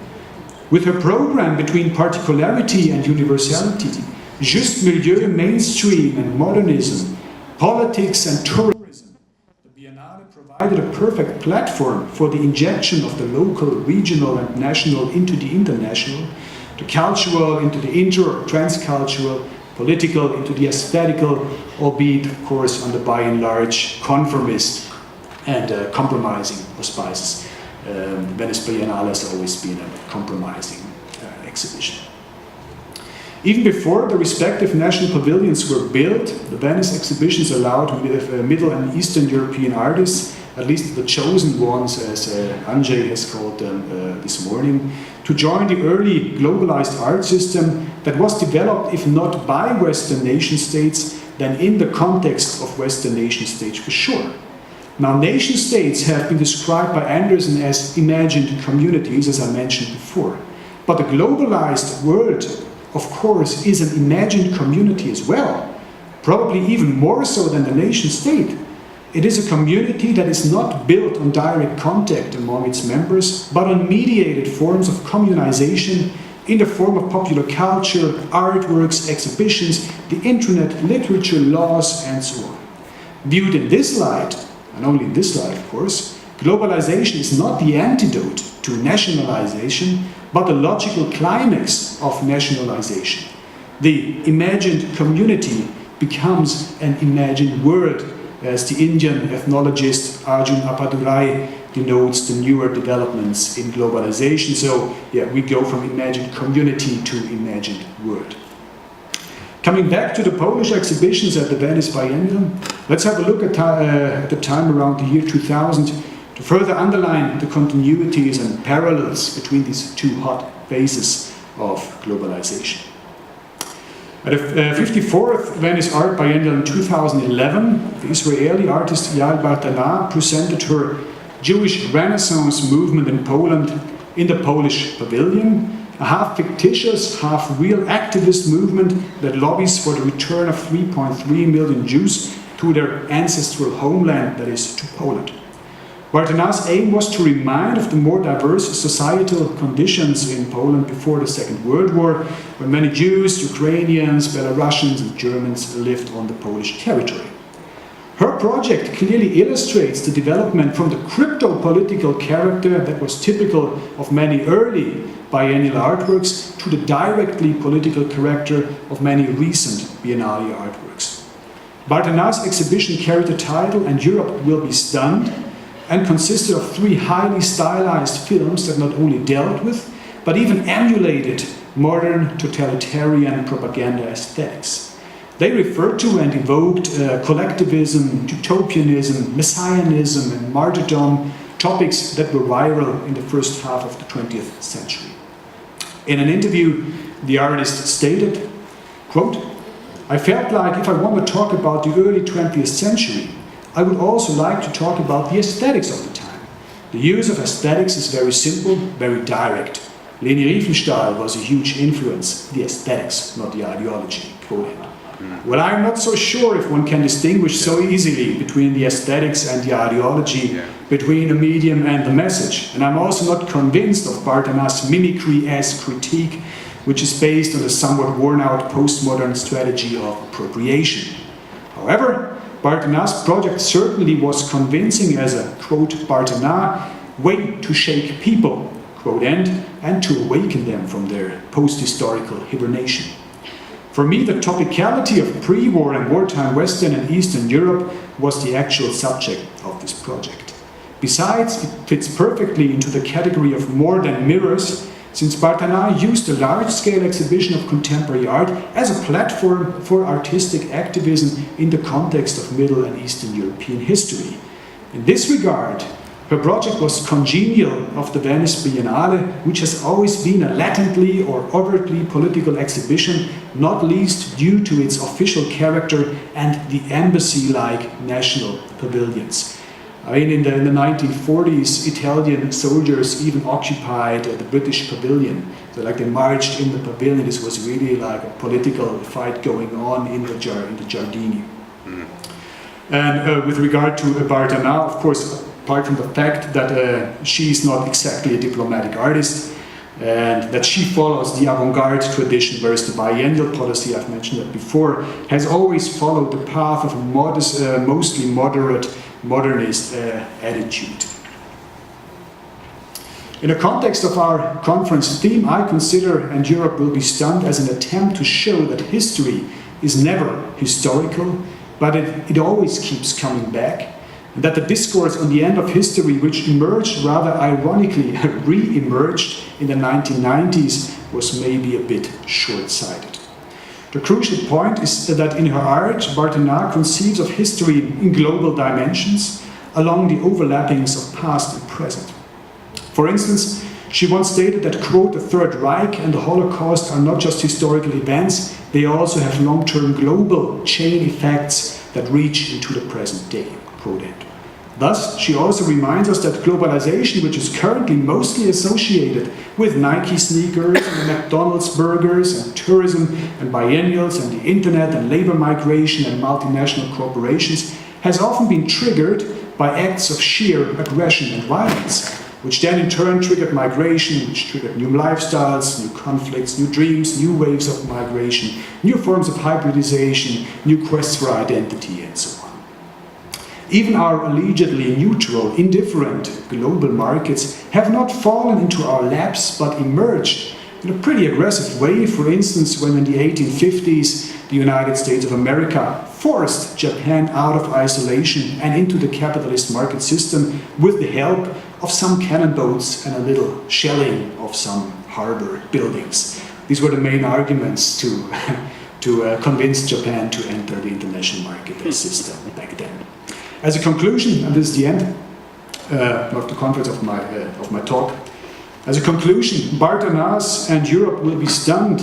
With her program between particularity and universality, juste milieu, mainstream and modernism, politics and tourism, the Biennale provided a perfect platform for the injection of the local, regional and national into the international, the cultural into the transcultural, political into the aesthetical, albeit, of course, on the by and large conformist and compromising auspices. The Venice Biennale has always been a compromising exhibition. Even before the respective national pavilions were built, the Venice exhibitions allowed Middle and Eastern European artists, at least the chosen ones, as Andrzej has called them this morning, to join the early globalized art system that was developed, if not by Western nation states, then in the context of Western nation states for sure. Now, nation states have been described by Anderson as imagined communities, as I mentioned before. But the globalized world, of course, is an imagined community as well, probably even more so than the nation state. It is a community that is not built on direct contact among its members, but on mediated forms of communization in the form of popular culture, artworks, exhibitions, the internet, literature, laws, and so on. Viewed in this light, and only in this light, of course, globalization is not the antidote to nationalization, but the logical climax of nationalization. The imagined community becomes an imagined world, as the Indian ethnologist Arjun Appadurai denotes the newer developments in globalization. So, yeah, we go from imagined community to imagined world. Coming back to the Polish exhibitions at the Venice Biennial, let's have a look at the time around the year 2000 to further underline the continuities and parallels between these two hot phases of globalization. At the 54th Venice Art Biennial in 2011, the Israeli artist Yael Bartana presented her Jewish Renaissance movement in Poland in the Polish Pavilion, a half-fictitious, half-real activist movement that lobbies for the return of 3.3 million Jews to their ancestral homeland, that is, to Poland. Bartana's aim was to remind of the more diverse societal conditions in Poland before the Second World War, when many Jews, Ukrainians, Belarusians and Germans lived on the Polish territory. Her project clearly illustrates the development from the crypto-political character that was typical of many early biennial artworks to the directly political character of many recent Biennale artworks. Bartana's exhibition carried the title "And Europe Will Be Stunned" and consisted of 3 highly stylized films that not only dealt with, but even emulated modern totalitarian propaganda aesthetics. They referred to and evoked collectivism, utopianism, messianism, and martyrdom, topics that were viral in the first half of the 20th century. In an interview, the artist stated, quote, "I felt like if I want to talk about the early 20th century, I would also like to talk about the aesthetics of the time. The use of aesthetics is very simple, very direct. Leni Riefenstahl was a huge influence, the aesthetics, not the ideology," quote end. Well, I'm not so sure if one can distinguish so easily between the aesthetics and the ideology, between the medium and the message. And I'm also not convinced of Bartana's mimicry-esque critique, which is based on a somewhat worn-out postmodern strategy of appropriation. However, Bartana's project certainly was convincing as a, quote, Bartana, way to shake people, quote end, and to awaken them from their post-historical hibernation. For me, the topicality of pre-war and wartime Western and Eastern Europe was the actual subject of this project. Besides, it fits perfectly into the category of more than mirrors, since Bartana used a large-scale exhibition of contemporary art as a platform for artistic activism in the context of Middle and Eastern European history. In this regard, her project was congenial of the Venice Biennale, which has always been a latently or overtly political exhibition, not least due to its official character and the embassy-like national pavilions. I mean, in the 1940s, Italian soldiers even occupied the British pavilion. So like they marched in the pavilion. This was really like a political fight going on in the Giardini. And with regard to Bartana, of course, apart from the fact that she is not exactly a diplomatic artist, and that she follows the avant-garde tradition, whereas the biennial policy, I've mentioned that before, has always followed the path of a mostly moderate modernist attitude. In the context of our conference theme, I consider "And Europe Will Be Stunned" as an attempt to show that history is never historical, but it always keeps coming back, and that the discourse on the end of history, which emerged rather ironically, re-emerged in the 1990s, was maybe a bit short-sighted. The crucial point is that in her art, Bartana conceives of history in global dimensions, along the overlappings of past and present. For instance, she once stated that, quote, "the Third Reich and the Holocaust are not just historical events, they also have long-term global chain effects that reach into the present day," quote end. Thus, she also reminds us that globalization, which is currently mostly associated with Nike sneakers and McDonald's burgers and tourism and biennials and the internet and labor migration and multinational corporations, has often been triggered by acts of sheer aggression and violence, which then in turn triggered migration, which triggered new lifestyles, new conflicts, new dreams, new waves of migration, new forms of hybridization, new quests for identity, and so on. Even our allegedly neutral, indifferent global markets have not fallen into our laps, but emerged in a pretty aggressive way. For instance, when in the 1850s, the United States of America forced Japan out of isolation and into the capitalist market system with the help of some cannon boats and a little shelling of some harbor buildings. These were the main arguments to convince Japan to enter the international market system back then. As a conclusion, and this is the end of the conference of my talk. As a conclusion, Bartana's "And Europe Will Be Stunned"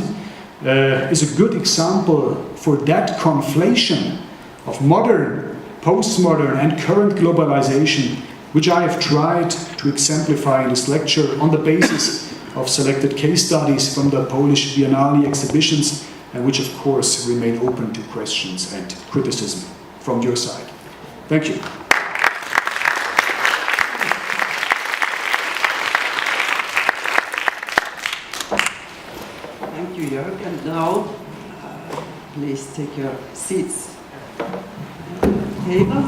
is a good example for that conflation of modern, postmodern, and current globalization, which I have tried to exemplify in this lecture on the basis of selected case studies from the Polish Biennale exhibitions, and which, of course, remain open to questions and criticism from your side. Thank you. Thank you, Jörg. And now, please take your seats at the table.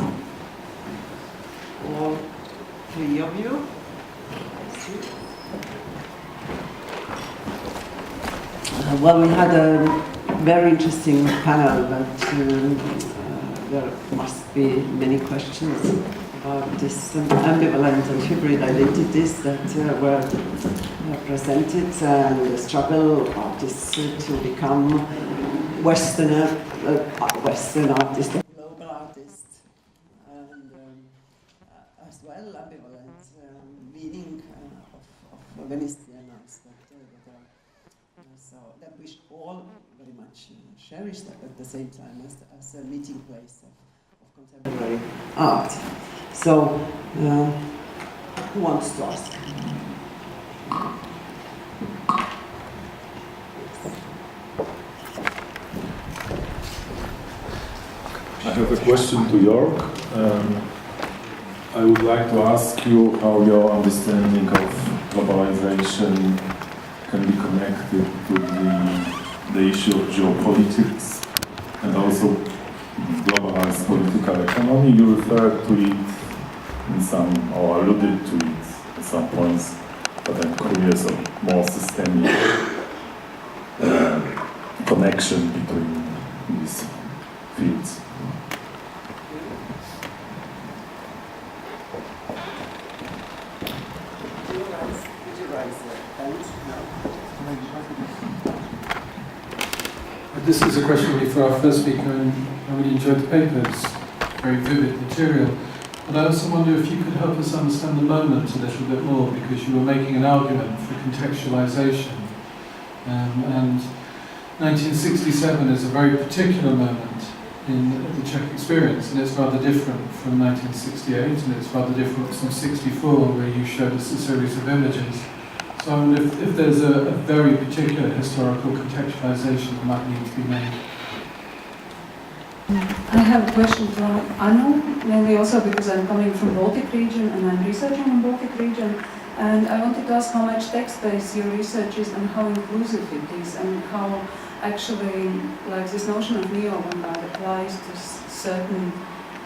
All three of you. Well, we had a very interesting panel, but there must be many questions about this ambivalent and hybrid identities that were presented, and the struggle of artists to become Western artists, global artists, and as well ambivalent meaning of Venice Biennales so that we should all very much cherish that at the same time as a meeting place of contemporary art. So, who wants to ask? I have a question to Jörg. I would like to ask you how your understanding of globalization can be connected to the issue of geopolitics and also globalized political economy. You referred to it in some, or alluded to it at some points, but I'm curious of more systemic connection between these fields. Did you raise your hand? No. this is a question really for our first speaker, and I really enjoyed the paper. It's very vivid material. But I also wonder if you could help us understand the moment a little bit more, because you were making an argument for contextualization. And 1967 is a very particular moment in the Czech experience, and it's rather different from 1968, and it's rather different from 64, where you showed us a series of images. So I wonder if there's a very particular historical contextualization that might need to be made. I have a question for Anu, mainly also because I'm coming from Baltic region and I'm researching in Baltic region, and I wanted to ask how much text-based your research is and how inclusive it is, and how actually like this notion of neo-avant-garde applies to certain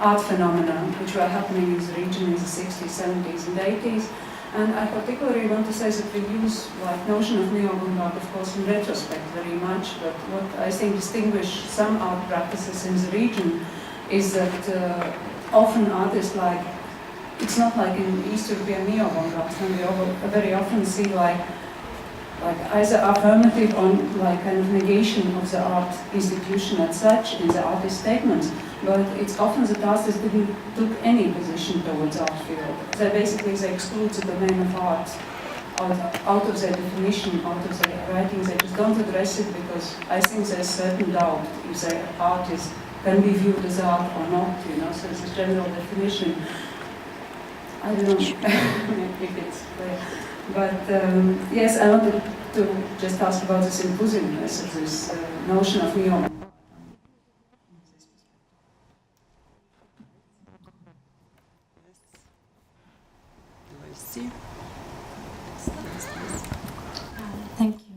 art phenomena which were happening in the region in the 60s, 70s and 80s. And I particularly want to say that we use like notion of neo-avant-garde, of course, in retrospect very much, but what I think distinguishes some art practices in the region is that often artists like, it's not like in East European neo-avant-garde, and we very often see like either affirmative or like kind of negation of the art institution as such in the artist statements, but it's often that artists didn't took any position towards art field. They basically exclude the domain of art out of their definition, out of their writing. They just don't address it because I think there's certain doubt if their art can be viewed as art or not, you know, so it's a general definition. I don't know if it's clear. But yes, I wanted to just ask about this inclusiveness of this notion of neo. Thank you.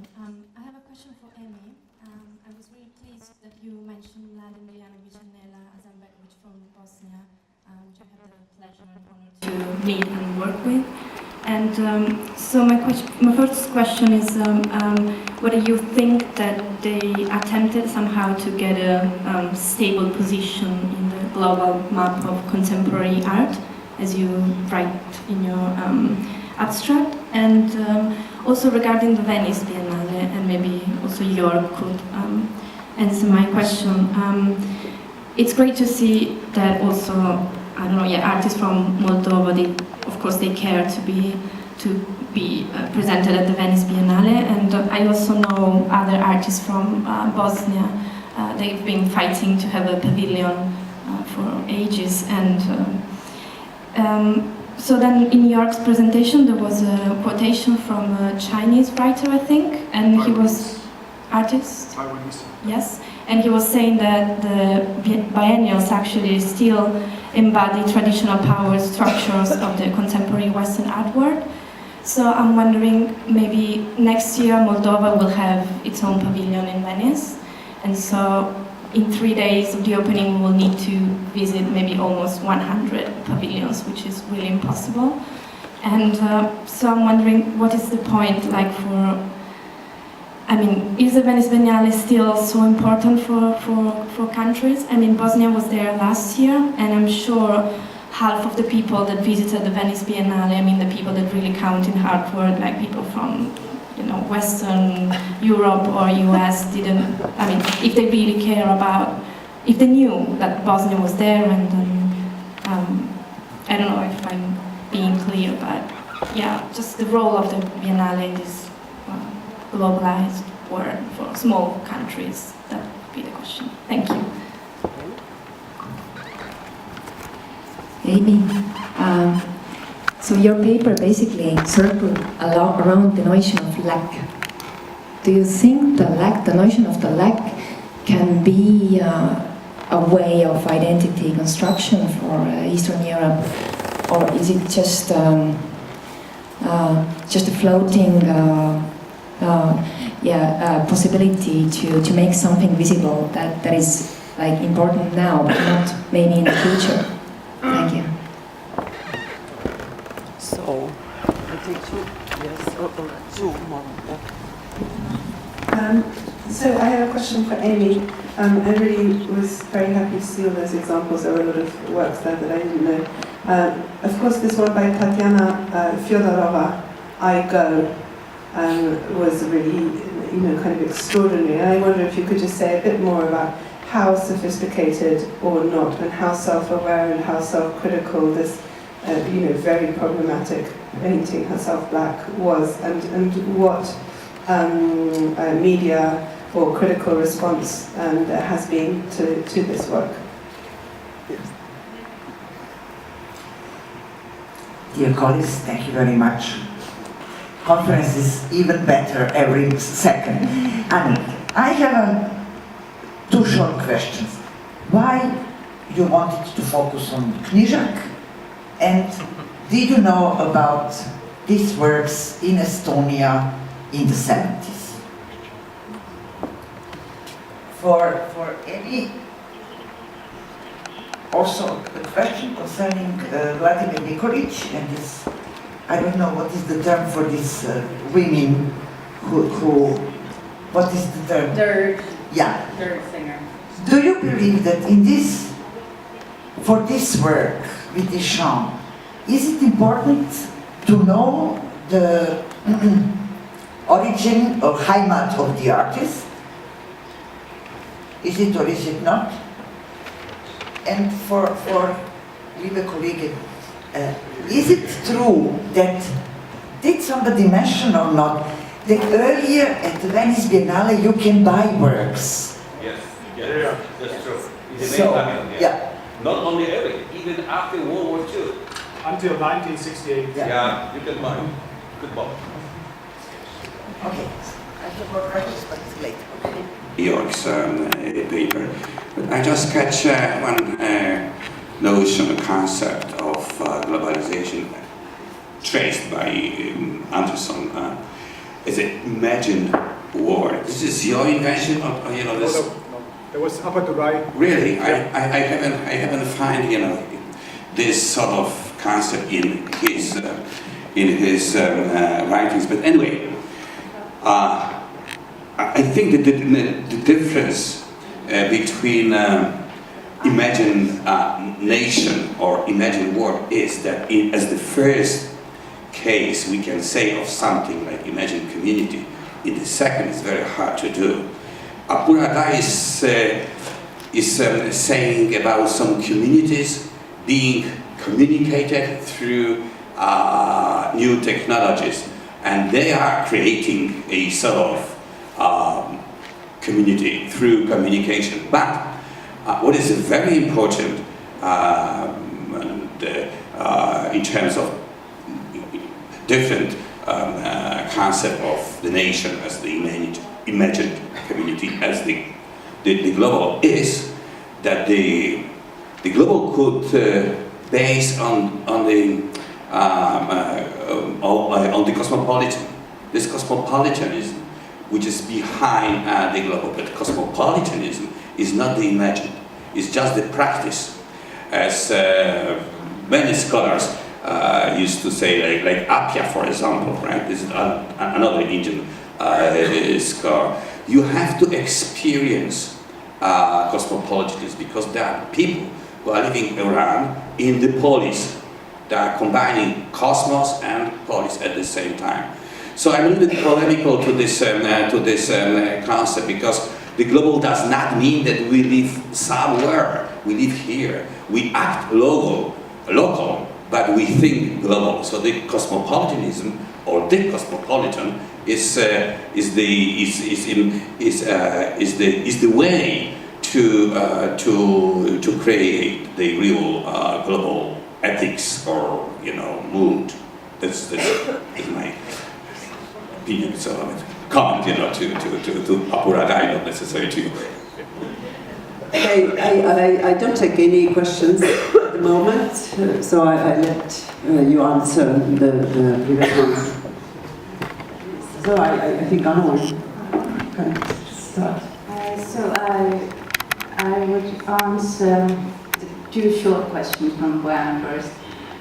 I have a question for Amy. I was really pleased that you mentioned Labirynt as a language from Bosnia, which I had the pleasure and honor to meet and work with. And so my first question is whether you think that they attempted somehow to get a stable position in the global map of contemporary art, as you write in your abstract, and also regarding the Venice Biennale, and maybe also York could answer my question. It's great to see that also, I don't know, artists from Moldova, of course they care to be presented at the Venice Biennale, and I also know other artists from Bosnia. They've been fighting to have a pavilion for ages, and so then in York's presentation there was a quotation from a Chinese writer, I think, and he was artist. Yes, and he was saying that the biennials actually still embody traditional power structures of the contemporary Western art world. So I'm wondering, maybe next year Moldova will have its own pavilion in Venice, and so in 3 days of the opening we will need to visit maybe almost 100 pavilions, which is really impossible. And so I'm wondering, what is the point, like is the Venice Biennale still so important for countries? I mean, Bosnia was there last year, and I'm sure half of the people that visited the Venice Biennale, I mean, the people that really count in art world, like people from, you know, Western Europe or US, didn't, I mean, if they really care about, if they knew that Bosnia was there, and I don't know if I'm being clear, but yeah, just the role of the Biennale in this globalized world for small countries. That would be the question. Thank you. Amy, so your paper basically circled around the notion of lack. Do you think the notion of the lack can be a way of identity construction for Eastern Europe, or is it just a floating possibility to make something visible that is like important now, but not maybe in the future? Thank you. So, I think so I have a question for Amy. I really was very happy to see all those examples. There were a lot of works there that I didn't know. Of course, this one by Tatiana Fyodorova, I Go, was really kind of extraordinary. And I wonder if you could just say a bit more about how sophisticated or not, and how self-aware and how self-critical this, very problematic painting herself black was, and what media or critical response there has been to this work. Dear colleagues, thank you very much. Conference is even better every second. Annie, I have two short questions. Why you wanted to focus on Knizak, and did you know about these works in Estonia in the 70s? For any, also a question concerning Vladimir Nikolic and this, I don't know what is the term for these women who, what is the term? Dirge. Yeah. Dirge singer. Do you believe that in this, for this work with Deschamps, is it important to know the origin or heimat of the artist? Is it or is it not? And for liebe Kollegin, is it true that, did somebody mention or not, that earlier at the Venice Biennale you can buy works? Yes, yeah, that's true. It's the So, main pavilion, yeah. Not only early, even after World War II. Until 1968. Yeah, you can buy. Good buy. Okay, I have more questions, but it's late. Okay. York's paper. But I just catch one notion, a concept of globalization traced by Anderson as an imagined world. This is your invention, or this? No. It was up at the right. Really, I haven't find this sort of concept in his writings. But anyway. I think that the difference between imagined nation or imagined world is that as the first case we can say of something like imagined community, in the second it's very hard to do. Apurada is saying about some communities being communicated through new technologies, and they are creating a sort of community through communication. But what is very important in terms of different concept of the nation as the imagined community, as the global, is that the global could base on the cosmopolitan. This cosmopolitanism, which is behind the global, but cosmopolitanism is not the imagined, it's just the practice. As many scholars used to say, like Appiah, for example, right? This is another Indian scholar. You have to experience cosmopolitanism, because there are people who are living around in the polis. They are combining cosmos and polis at the same time. So I'm a little bit polemical to this concept, because the global does not mean that we live somewhere. We live here. We act local, but we think global. So the cosmopolitanism, or the cosmopolitan, is the way to create the real global ethics or mood. That's my opinion. So comment, to Apurada, not necessarily to you. I don't take any questions at the moment, so I let you answer the previous ones. So I think Anna can start. So I would answer two short questions from Gwen first,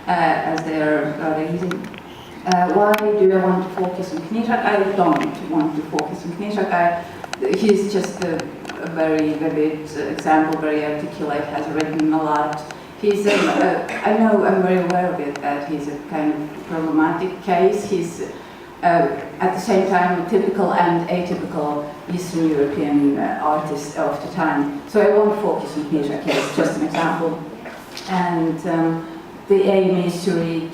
as they are rather easy. Why do I want to focus on Knizak? I don't want to focus on Knizak. He's just a very vivid example, very articulate, has written a lot. He's I know, I'm very aware of it, that he's a kind of problematic case. He's at the same time typical and atypical Eastern European artists of the time. So I won't focus on Knižak here, it's just an example. And the aim is to read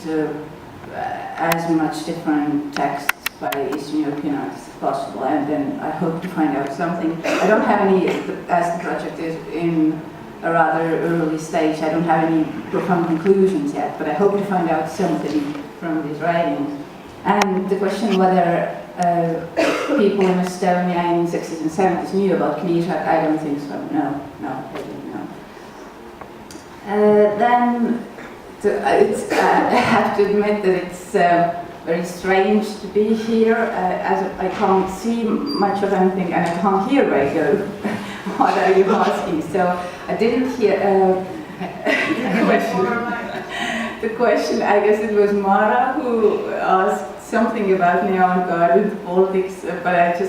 as much different texts by Eastern European artists as possible, and then I hope to find out something. I don't have any, as the project is in a rather early stage, I don't have any profound conclusions yet, but I hope to find out something from these writings. And the question whether people in Estonia in the 60s and 70s knew about Knižak, I don't think so. No, they didn't know. Then I have to admit that it's very strange to be here, as I can't see much of anything and I can't hear where I go. What are you asking? So I didn't hear the question. I guess it was Mara who asked something about neo-avant-garde in the Baltics, but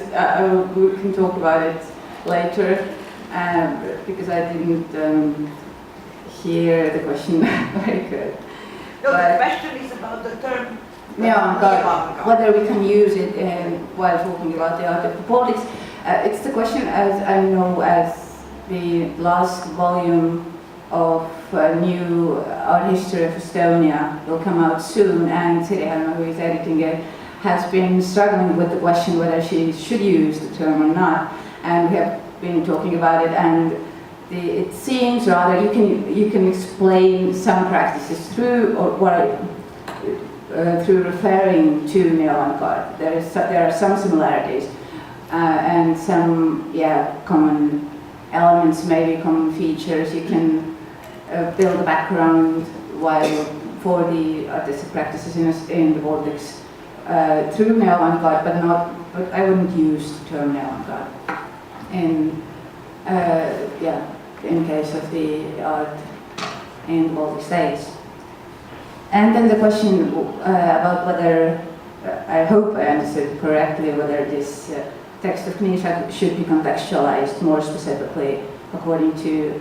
we can talk about it later because I didn't hear the question very good. No, the question is about the term neo-avant-garde, whether we can use it while talking about the art of the Baltics. It's the question, as I know, as the last volume of new art history of Estonia will come out soon, and Sirje, who is editing it, has been struggling with the question whether she should use the term or not, and we have been talking about it, and it seems rather you can explain some practices through through referring to neo-avant-garde. There are some similarities and some common elements, maybe common features. You can build a background for the artistic practices in the Baltics through neo-avant-garde, but I wouldn't use the term neo-avant-garde in case of the art in the Baltic states. And then the question about whether, I hope I understood correctly, whether this text of Knižak should be contextualized more specifically according to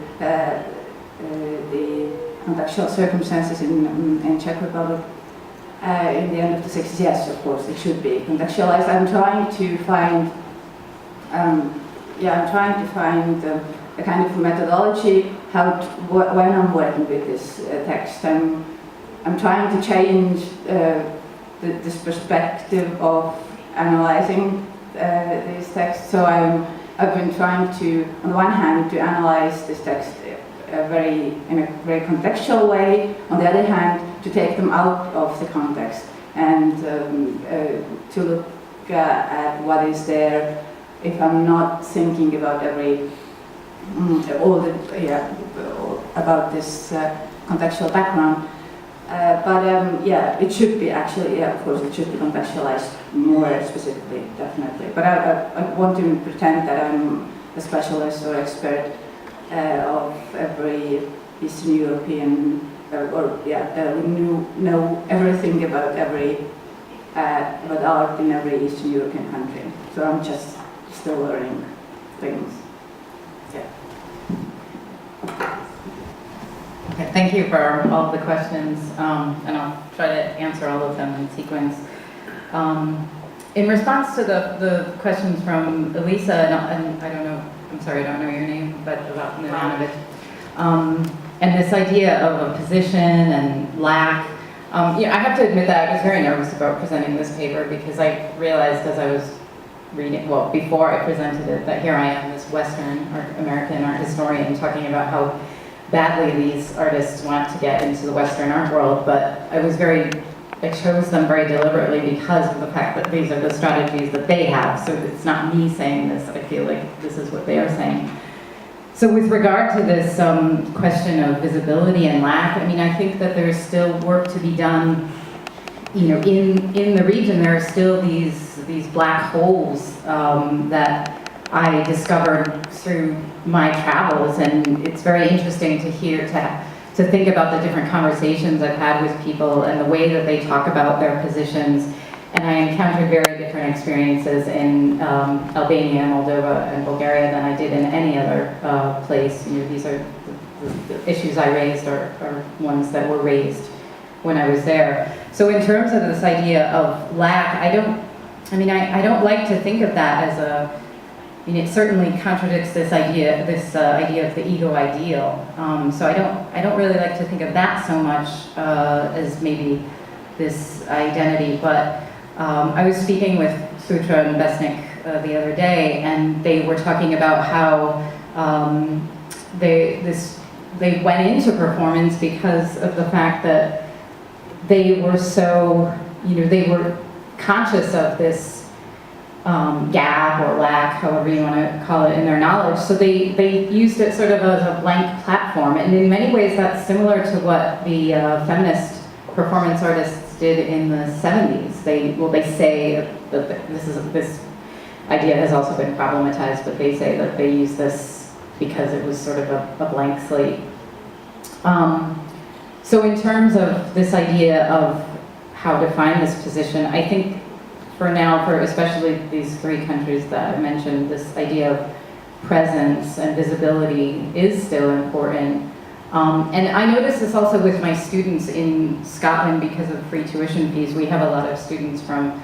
the contextual circumstances in Czech Republic in the end of the 60s. Yes, of course, it should be contextualized. I'm trying to find a kind of methodology when I'm working with this text. I'm trying to change this perspective of analyzing these texts. So I've been trying to, on one hand, to analyze this text in a very contextual way. On the other hand, to take them out of the context and to look at what is there if I'm not thinking about about this contextual background. It should be actually, of course, it should be contextualized more specifically, definitely. But I want to pretend that I'm a specialist or expert of every Eastern European, know everything about about art in every Eastern European country. So I'm just still learning things. Okay, thank you for all of the questions, and I'll try to answer all of them in sequence. In response to the questions from Elisa, and I don't know, I'm sorry, I don't know your name, but about Milanovic, and this idea of a position and lack. I have to admit that I was very nervous about presenting this paper because I realized as I was reading, well, before I presented it, that here I am, this Western or American art historian, talking about how badly these artists want to get into the Western art world, but I chose them very deliberately because of the fact that these are the strategies that they have, so it's not me saying this, I feel like this is what they are saying. So with regard to this question of visibility and lack, I mean, I think that there's still work to be done. In the region, there are still these black holes that I discovered through my travels, and it's very interesting to hear, to think about the different conversations I've had with people and the way that they talk about their positions. And I encountered very different experiences in Albania, Moldova, and Bulgaria than I did in any other place. These are the issues I raised are ones that were raised when I was there. So in terms of this idea of lack, I mean, I don't like to think of that as a, I mean, it certainly contradicts this idea of the ego ideal. So I don't really like to think of that so much as maybe this identity. But I was speaking with Sutra and Besnik the other day, and they were talking about how they went into performance because of the fact that they were so, they were conscious of this gap or lack, however you want to call it, in their knowledge. So they used it sort of as a blank platform. And in many ways, that's similar to what the feminist performance artists did in the 70s. They say that this idea has also been problematized, but they say that they use this because it was sort of a blank slate. So in terms of this idea of how to find this position, I think for now, for especially these three countries that I mentioned, this idea of presence and visibility is still important. And I notice this also with my students in Scotland because of free tuition fees. We have a lot of students from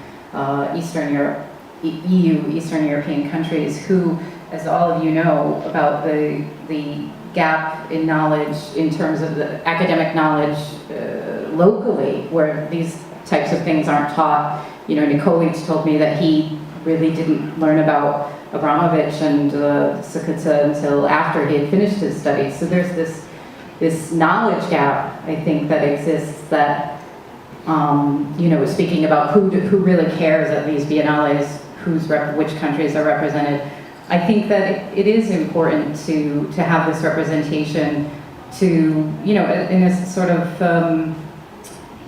Eastern Europe, EU, Eastern European countries who, as all of you know, about the gap in knowledge in terms of the academic knowledge locally, where these types of things aren't taught. Nikolic told me that he really didn't learn about Abramovich and Sukuta until after he had finished his studies. So there's this knowledge gap, I think, that exists that, speaking about who really cares at these biennales, which countries are represented. I think that it is important to have this representation to, in a sort of,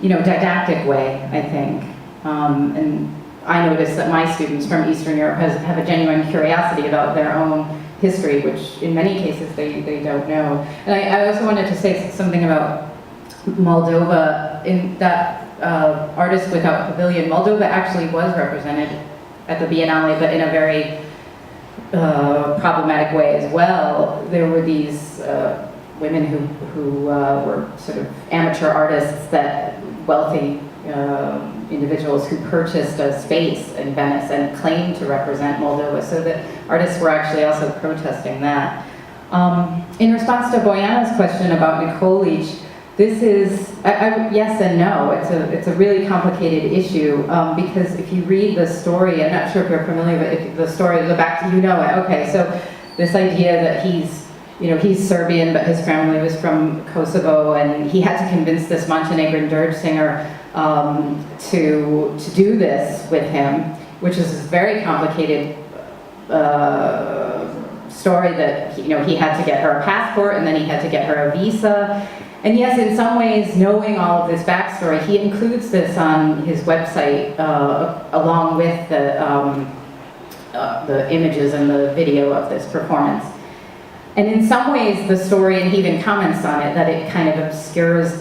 didactic way, I think. And I notice that my students from Eastern Europe have a genuine curiosity about their own history, which in many cases they don't know. And I also wanted to say something about Moldova. In that Artists Without Pavilion, Moldova actually was represented at the Biennale, but in a very problematic way as well. There were these women who were sort of amateur artists, that wealthy individuals who purchased a space in Venice and claimed to represent Moldova. So the artists were actually also protesting that. In response to Bojana's question about Nikolic, this is, yes and no. It's a really complicated issue because if you read the story, I'm not sure if you're familiar, but if the story, go back to, it. Okay, so this idea that he's Serbian, but his family was from Kosovo, and he had to convince this Montenegrin dirge singer to do this with him, which is a very complicated story that, he had to get her a passport, and then he had to get her a visa. And yes, in some ways, knowing all of this backstory, he includes this on his website along with the images and the video of this performance. And in some ways, the story, and he even comments on it, that it kind of obscures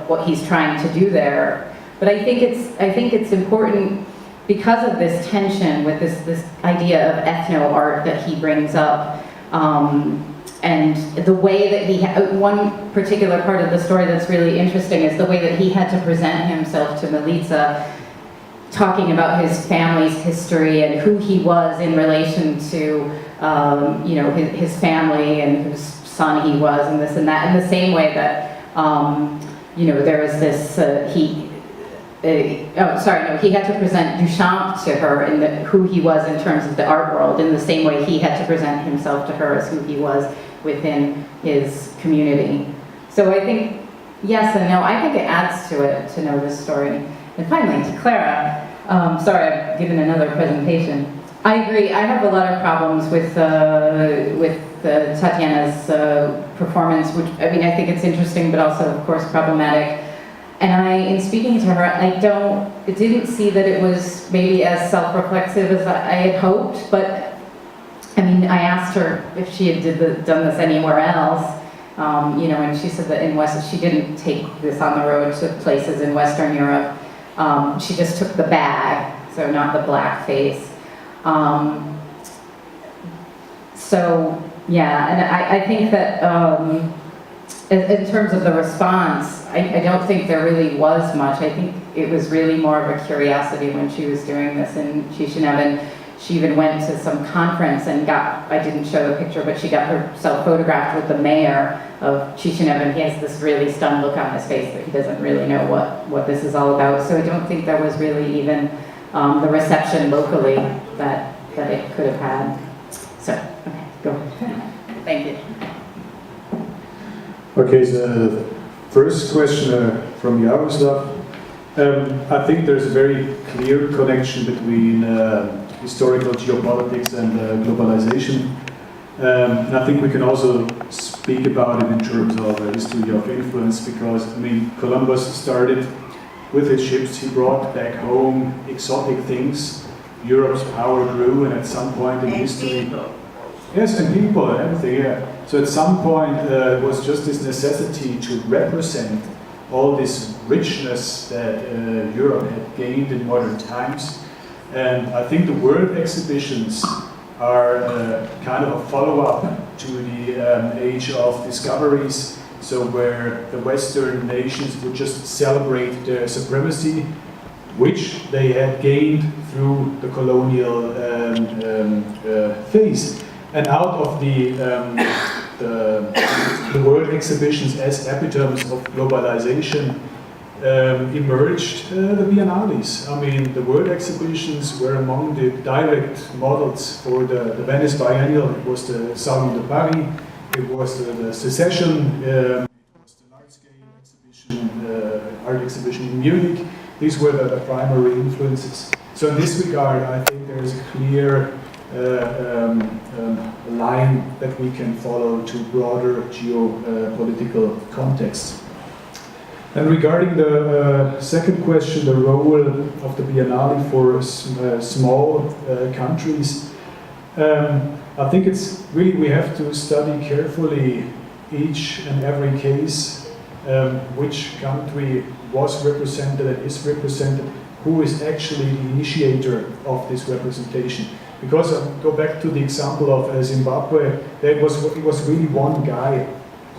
what he's trying to do there. But I think it's important because of this tension with this idea of ethno art that he brings up. And the way that one particular part of the story that's really interesting is the way that he had to present himself to Milica, talking about his family's history and who he was in relation to, his family and whose son he was, and this and that, in the same way that, there was this, he had to present Duchamp to her in who he was in terms of the art world, in the same way he had to present himself to her as who he was within his community. So I think, yes and no, I think it adds to it to know this story. And finally, to Clara, sorry, I've given another presentation. I agree, I have a lot of problems with Tatiana's performance, which, I think it's interesting, but also, of course, problematic. And in speaking to her, I didn't see that it was maybe as self-reflexive as I had hoped, but I asked her if she had done this anywhere else, and she said that she didn't take this on the road to places in Western Europe. She just took the bag, so not the blackface. So, yeah, and I think that in terms of the response, I don't think there really was much. I think it was really more of a curiosity when she was doing this in Chisinau, and she even went to some conference and I didn't show the picture, but she got herself photographed with the mayor of Chisinau, and he has this really stunned look on his face that he doesn't really know what this is all about. So I don't think there was really even the reception locally that it could have had. So, okay, go ahead. Thank you. Okay, so the first question from Jaroslav. I think there's a very clear connection between historical geopolitics and globalization. And I think we can also speak about it in terms of a history of influence, because, I mean, Columbus started with his ships, he brought back home exotic things, Europe's power grew, and at some point in history... People. Yes, and people and everything, yeah. So at some point it was just this necessity to represent all this richness that Europe had gained in modern times. And I think the world exhibitions are kind of a follow-up to the age of discoveries, so where the Western nations would just celebrate their supremacy, which they had gained through the colonial phase. And out of the world exhibitions as epitomes of globalization emerged the biennales. I mean, the world exhibitions were among the direct models for the Venice Biennial. It was the Salon de Paris, it was the Secession, it was the large-scale exhibition, art exhibition in Munich. These were the primary influences. So in this regard, I think there is a clear line that we can follow to broader geopolitical context. And regarding the second question, the role of the Biennale for small countries, I think it's really, we have to study carefully each and every case, which country was represented and is represented, who is actually the initiator of this representation. Because go back to the example of Zimbabwe, it was really one guy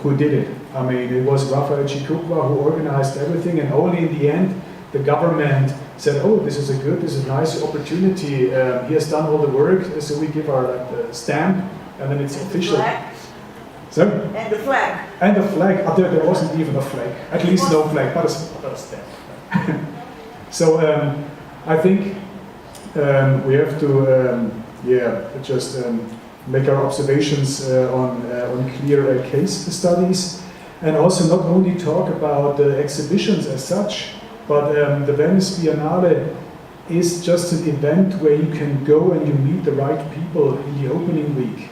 who did it. I mean, it was Raphael Chikukwa who organized everything, and only in the end the government said, oh, this is a nice opportunity, he has done all the work, so we give our stamp, and then it's official. So? And the flag. And the flag. There wasn't even a flag, at least no flag, but a stamp. So I think we have to, just make our observations on clear case studies, and also not only talk about the exhibitions as such, but the Venice Biennale is just an event where you can go and you meet the right people in the opening week.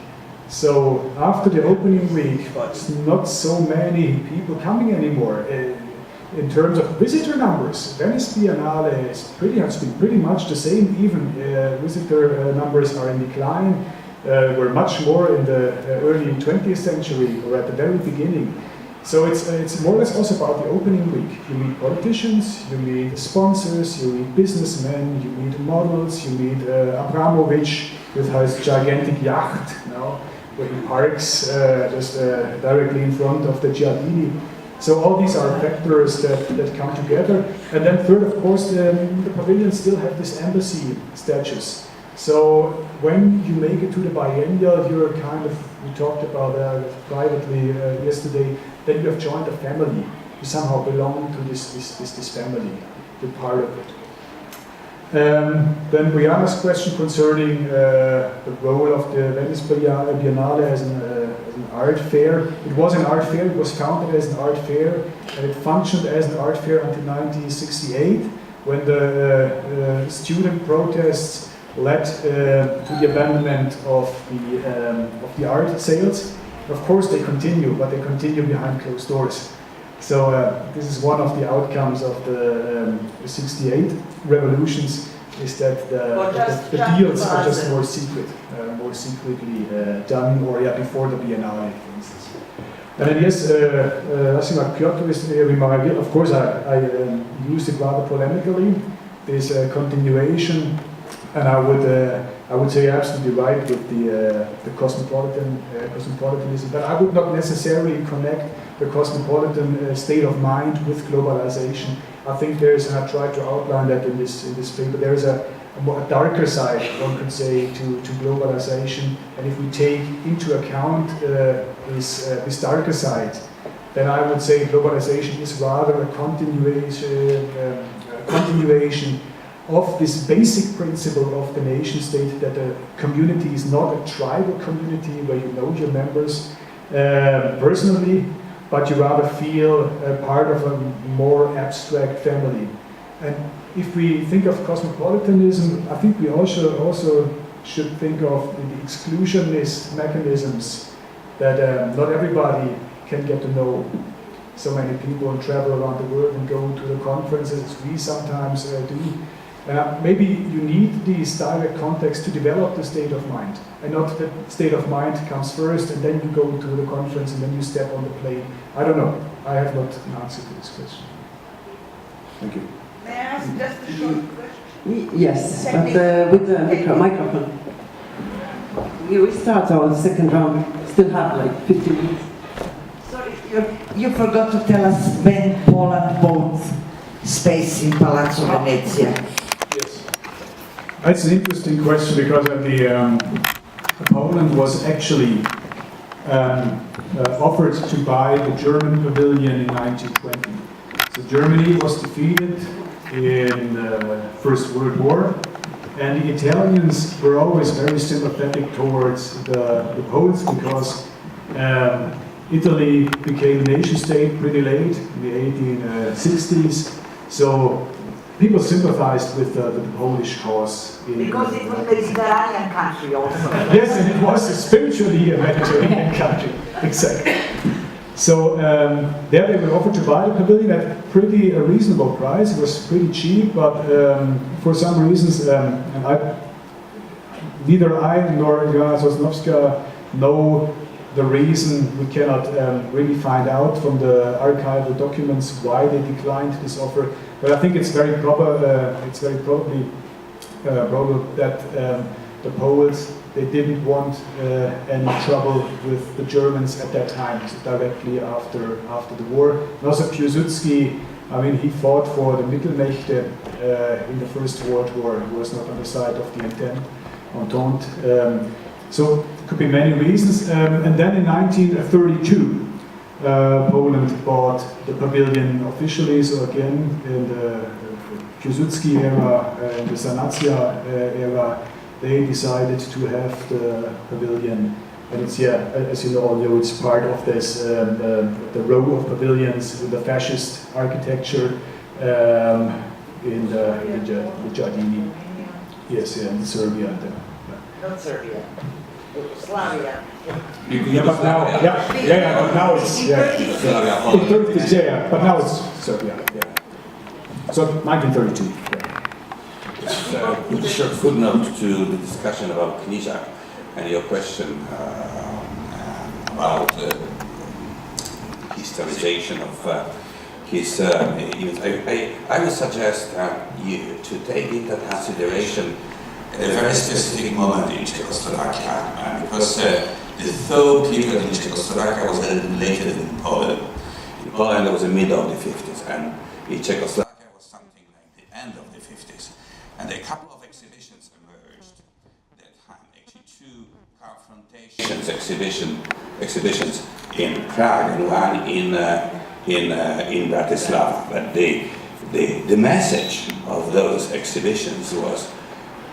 So after the opening week, it's not so many people coming anymore. In terms of visitor numbers, Venice Biennale has been pretty much the same. Even visitor numbers are in decline. Were much more in the early 20th century or at the very beginning. So it's more or less also about the opening week. You meet politicians, you meet sponsors, you meet businessmen, you meet models, you meet Abramovich with his gigantic yacht, where he parks just directly in front of the Giardini. So all these are factors that come together. And then third, of course, the pavilions still have this embassy status. So when you make it to the biennial, you're kind of, we talked about that privately yesterday, then you have joined a family. You somehow belong to this family, you're part of it. Then Brianna's question concerning the role of the Venice Biennale as an art fair. It was an art fair, it was founded as an art fair, and it functioned as an art fair until 1968, when the student protests led to the abandonment of the art sales. Of course they continue, but they continue behind closed doors. So this is one of the outcomes of the 68 revolutions, is that the deals are just more secretly done, or before the Biennale, for instance. And then yes, Lassima Piotr is remarkable. Of course I used it rather polemically, this continuation. And I I would say absolutely right with the cosmopolitanism, but I would not necessarily connect the cosmopolitan state of mind with globalization. I think there's, and I tried to outline that in this paper, there is a more darker side, one could say, to globalization. And if we take into account this darker side, then I would say globalization is rather a continuation of this basic principle of the nation state, that a community is not a tribal community where you know your members personally, but you rather feel part of a more abstract family. And if we think of cosmopolitanism, I think we also should think of the exclusionist mechanisms, that not everybody can get to know so many people and travel around the world and go to the conferences as we sometimes do. Maybe you need these direct contexts to develop the state of mind, and not the state of mind comes first and then you go to the conference and then you step on the plane. I don't know. I have not an answer to this question. Thank you. May I ask just a short question? Yes, but with the microphone. We start our second round. Still have like 15 minutes. Sorry, you forgot to tell us when Poland bought space in Palazzo Venezia. Yes. That's an interesting question, because Poland was actually offered to buy the German pavilion in 1920. So Germany was defeated in the First World War, and the Italians were always very sympathetic towards the Poles, because Italy became a nation state pretty late in the 1860s. So people sympathized with the Polish cause. Because it was a Mediterranean country also. Yes, and it was spiritually a Mediterranean country. Exactly. So there they were offered to buy the pavilion at a pretty reasonable price. It was pretty cheap, but for some reasons, neither I nor Joanna Sosnowska know the reason. We cannot really find out from the archival documents why they declined this offer. But I think it's very probable that the Poles, they didn't want any trouble with the Germans at that time, so directly after the war. And also Piłsudski, I mean, he fought for the Mittelmächte in the First World War. He was not on the side of the Entente. So it could be many reasons. And then in 1932, Poland bought the pavilion officially. So again, in the Piłsudski era, in the Sanacja era, they decided to have the pavilion. And it's, as you know, it's part of this, the row of pavilions with the fascist architecture in the Giardini. Yes, in Serbia. Not Serbia. Yugoslavia. But now, but now it's in Turkish, but now it's Serbia. So 1932. With a short footnote to the discussion about Knižák and your question about historization of his events, I would suggest you to take into consideration a very specific moment in Czechoslovakia, because the third period in Czechoslovakia was later than in Poland. In Poland it was the middle of the 50s, and in Czechoslovakia was something like the end of the 50s. And a couple of exhibitions emerged that time, actually two confrontations exhibitions in Prague and one in Bratislava. But the message of those exhibitions was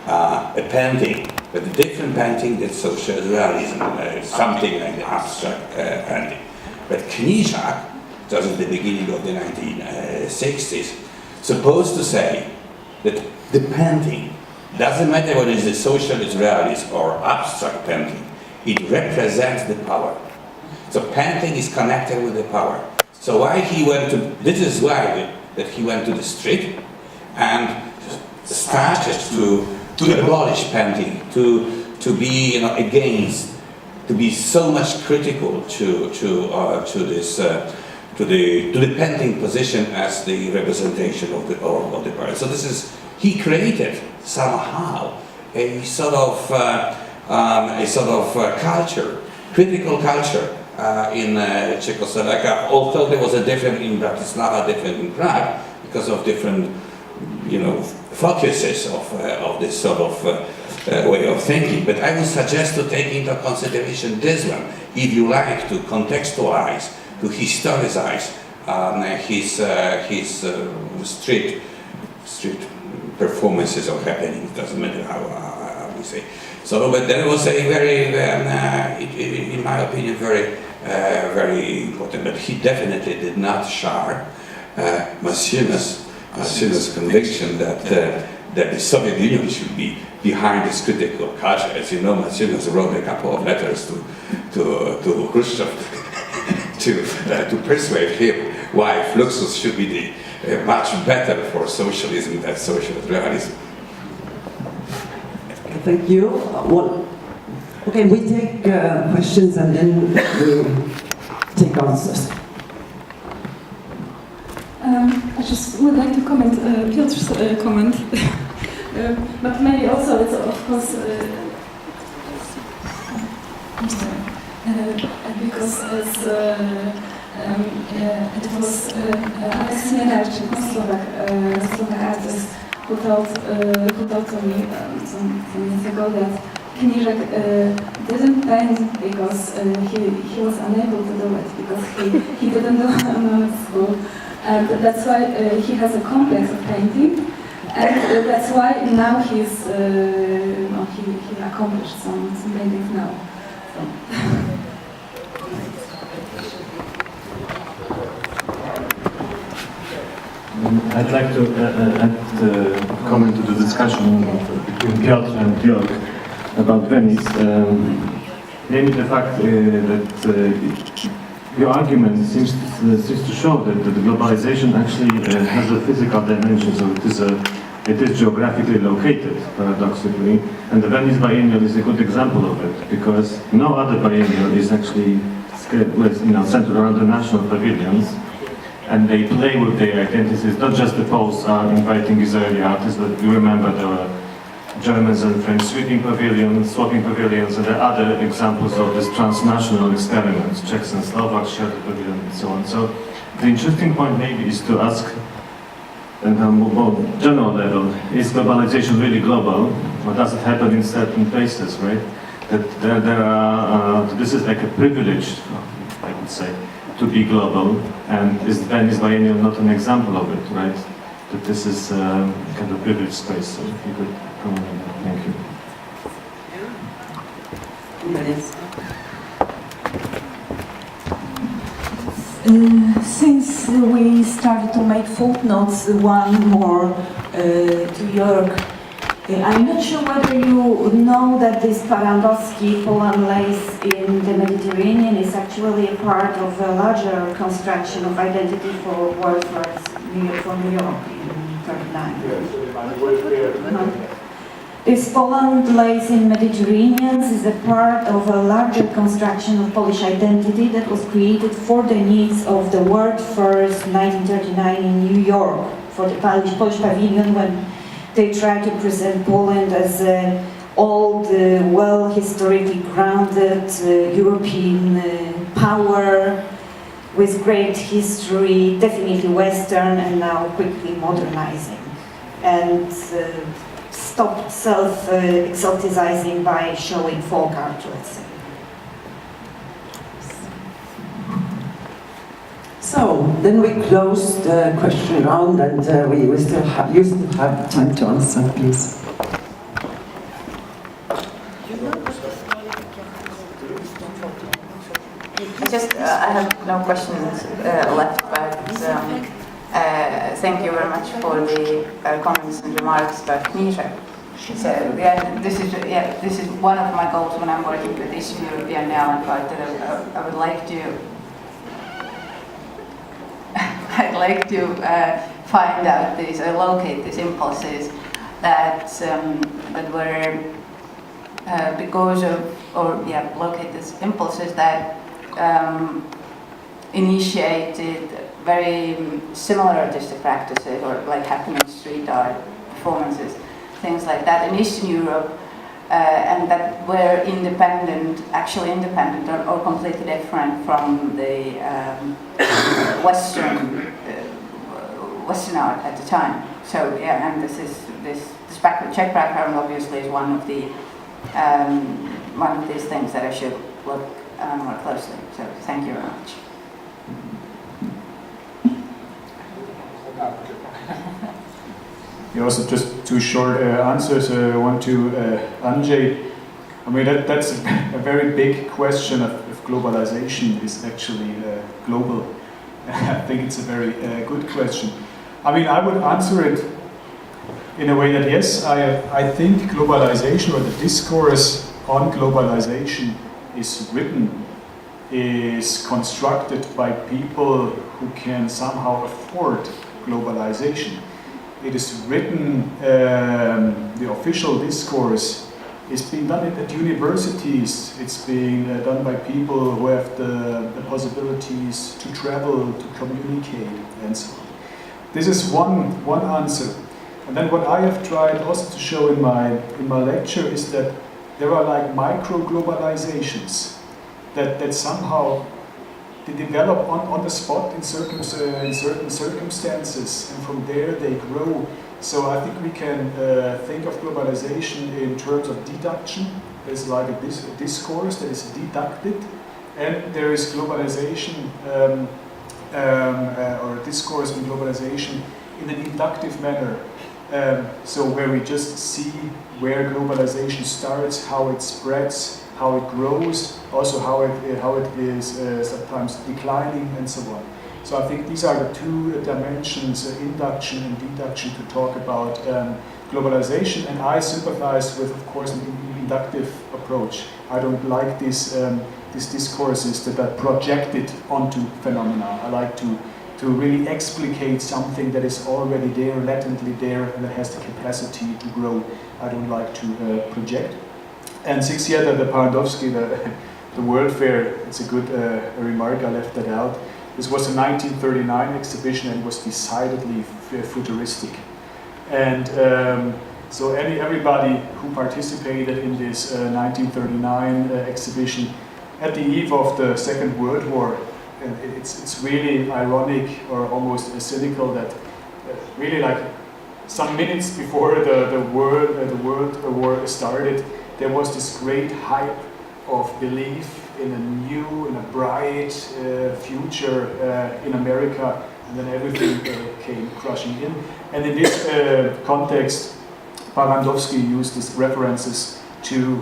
a painting, but a different painting than social realism, something like the abstract painting. But Knižák, just at the beginning of the 1960s, supposed to say that the painting doesn't matter whether it's a socialist realist or abstract painting, it represents the power. So painting is connected with the power. So why he went to, this is why that he went to the street and started to abolish painting, to be against, to be so much critical to the painting position as the representation of the power. So this is, he created somehow a sort of culture, critical culture in Czechoslovakia. Although there was a different in Bratislava, different in Prague, because of different, focuses of this sort of way of thinking. But I would suggest to take into consideration this one, if you like to contextualize, to historicize his street performances or happenings. Doesn't matter how we say. So, but there was a very, in my opinion, very important. But he definitely did not share Massina's conviction that the Soviet Union should be behind this critical culture. As you know, Massina wrote a couple of letters to Khrushchev to persuade him why Fluxus should be much better for socialism than socialist realism. Thank you. Well, okay, we take questions and then we take answers. I just would like to comment Piotr's comment, but maybe also it's of course because as it was Alex Slovak artist who told to me some years ago that Knižek didn't paint because he was unable to do it, because he didn't know art school. And that's why he has a complex of painting, and that's why now he accomplished some paintings now. So. I'd like to add a comment to the discussion between Piotr and Jörg about Venice. Namely the fact that your argument seems to show that the globalization actually has a physical dimension, so it is geographically located, paradoxically, and the Venice Biennial is a good example of it, because no other biennial is actually centered around the national pavilions, and they play with their identities. Not just the Poles are inviting Israeli artists, but you remember there were Germans and French swapping pavilions, and there are other examples of this transnational experiments. Czechs and Slovaks share the pavilion and so on. So the interesting point maybe is to ask, and on a more general level, is globalization really global, or does it happen in certain places, right? That there are, this is like a privilege, I would say, to be global, and is Venice Biennial not an example of it, right? That this is kind of privileged space, so if you could comment on that. Thank you. Since we started to make footnotes, one more to Jörg. I'm not sure whether you know that this Parandowski Poland lace in the Mediterranean is actually a part of a larger construction of identity for workers from New York in 1939. This Poland lace in Mediterranean is a part of a larger construction of Polish identity that was created for the needs of the World Fairs 1939 in New York, for the Polish Pavilion, when they try to present Poland as an old, well historically grounded European power with great history, definitely Western, and now quickly modernizing, and stop self-exoticizing by showing folk art, let's say. So, then we close the question round, and you still have time to answer, please. I have no questions left, but thank you very much for the comments and remarks about Knižek. So this is one of my goals when I'm working with Eastern European neo-avant-garde, that I would like to. I'd like to find out these, locate these impulses that were because of, locate these impulses that initiated very similar artistic practices, or like happening street art performances, things like that in Eastern Europe, and that we're independent, actually independent or completely different from the Western art at the time. So yeah, and this Czech background obviously is one of these things that I should look more closely. So thank you very much. Yeah, also just two short answers. One to Andrzej. I mean, that's a very big question of if globalization is actually global. I think it's a very good question. I mean, I would answer it in a way that yes, I think globalization or the discourse on globalization is written, is constructed by people who can somehow afford globalization. It is written, the official discourse is being done at universities, it's being done by people who have the possibilities to travel, to communicate, and so on. This is one answer. And then what I have tried also to show in my lecture is that there are like micro-globalizations that somehow they develop on the spot in certain circumstances, and from there they grow. So I think we can think of globalization in terms of deduction. There's like a discourse that is deducted, and there is globalization or discourse on globalization in an inductive manner. So where we just see where globalization starts, how it spreads, how it grows, also how it is sometimes declining, and so on. So I think these are the two dimensions, induction and deduction, to talk about globalization. And I sympathize with, of course, an inductive approach. I don't like these discourses that are projected onto phenomena. I like to really explicate something that is already there, latently there, and that has the capacity to grow. I don't like to project. And Sixieta, the Parandowski, the World Fair, it's a good remark, I left that out. This was a 1939 exhibition and was decidedly futuristic. And so everybody who participated in this 1939 exhibition at the eve of the Second World War, it's really ironic or almost cynical that really like some minutes before the World War started, there was this great hype of belief in a new, in a bright future in America, and then everything came crushing in. And in this context, Parandowski used these references to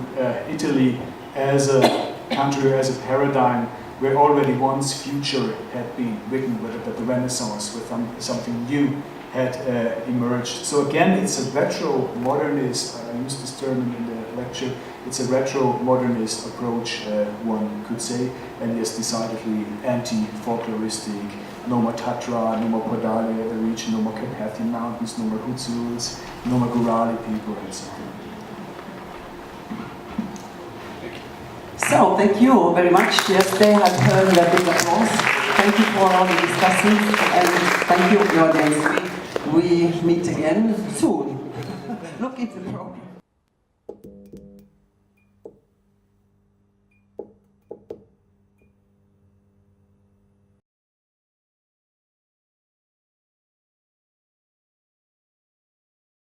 Italy as a country, as a paradigm where already once future had been written, whether the Renaissance, with something new had emerged. So again, it's a retro-modernist, I used this term in the lecture, it's a retro-modernist approach, one could say, and yes, decidedly anti-folkloristic. No more Tatra, no more Podale, the region, no more Carpathian Mountains, no more Hutsuls, no more Gurali people, and so on. So, thank you very much. Yes, they have heard a big applause. Thank you for all the discussions, and thank you, audience. We meet again soon. Look, it's a program.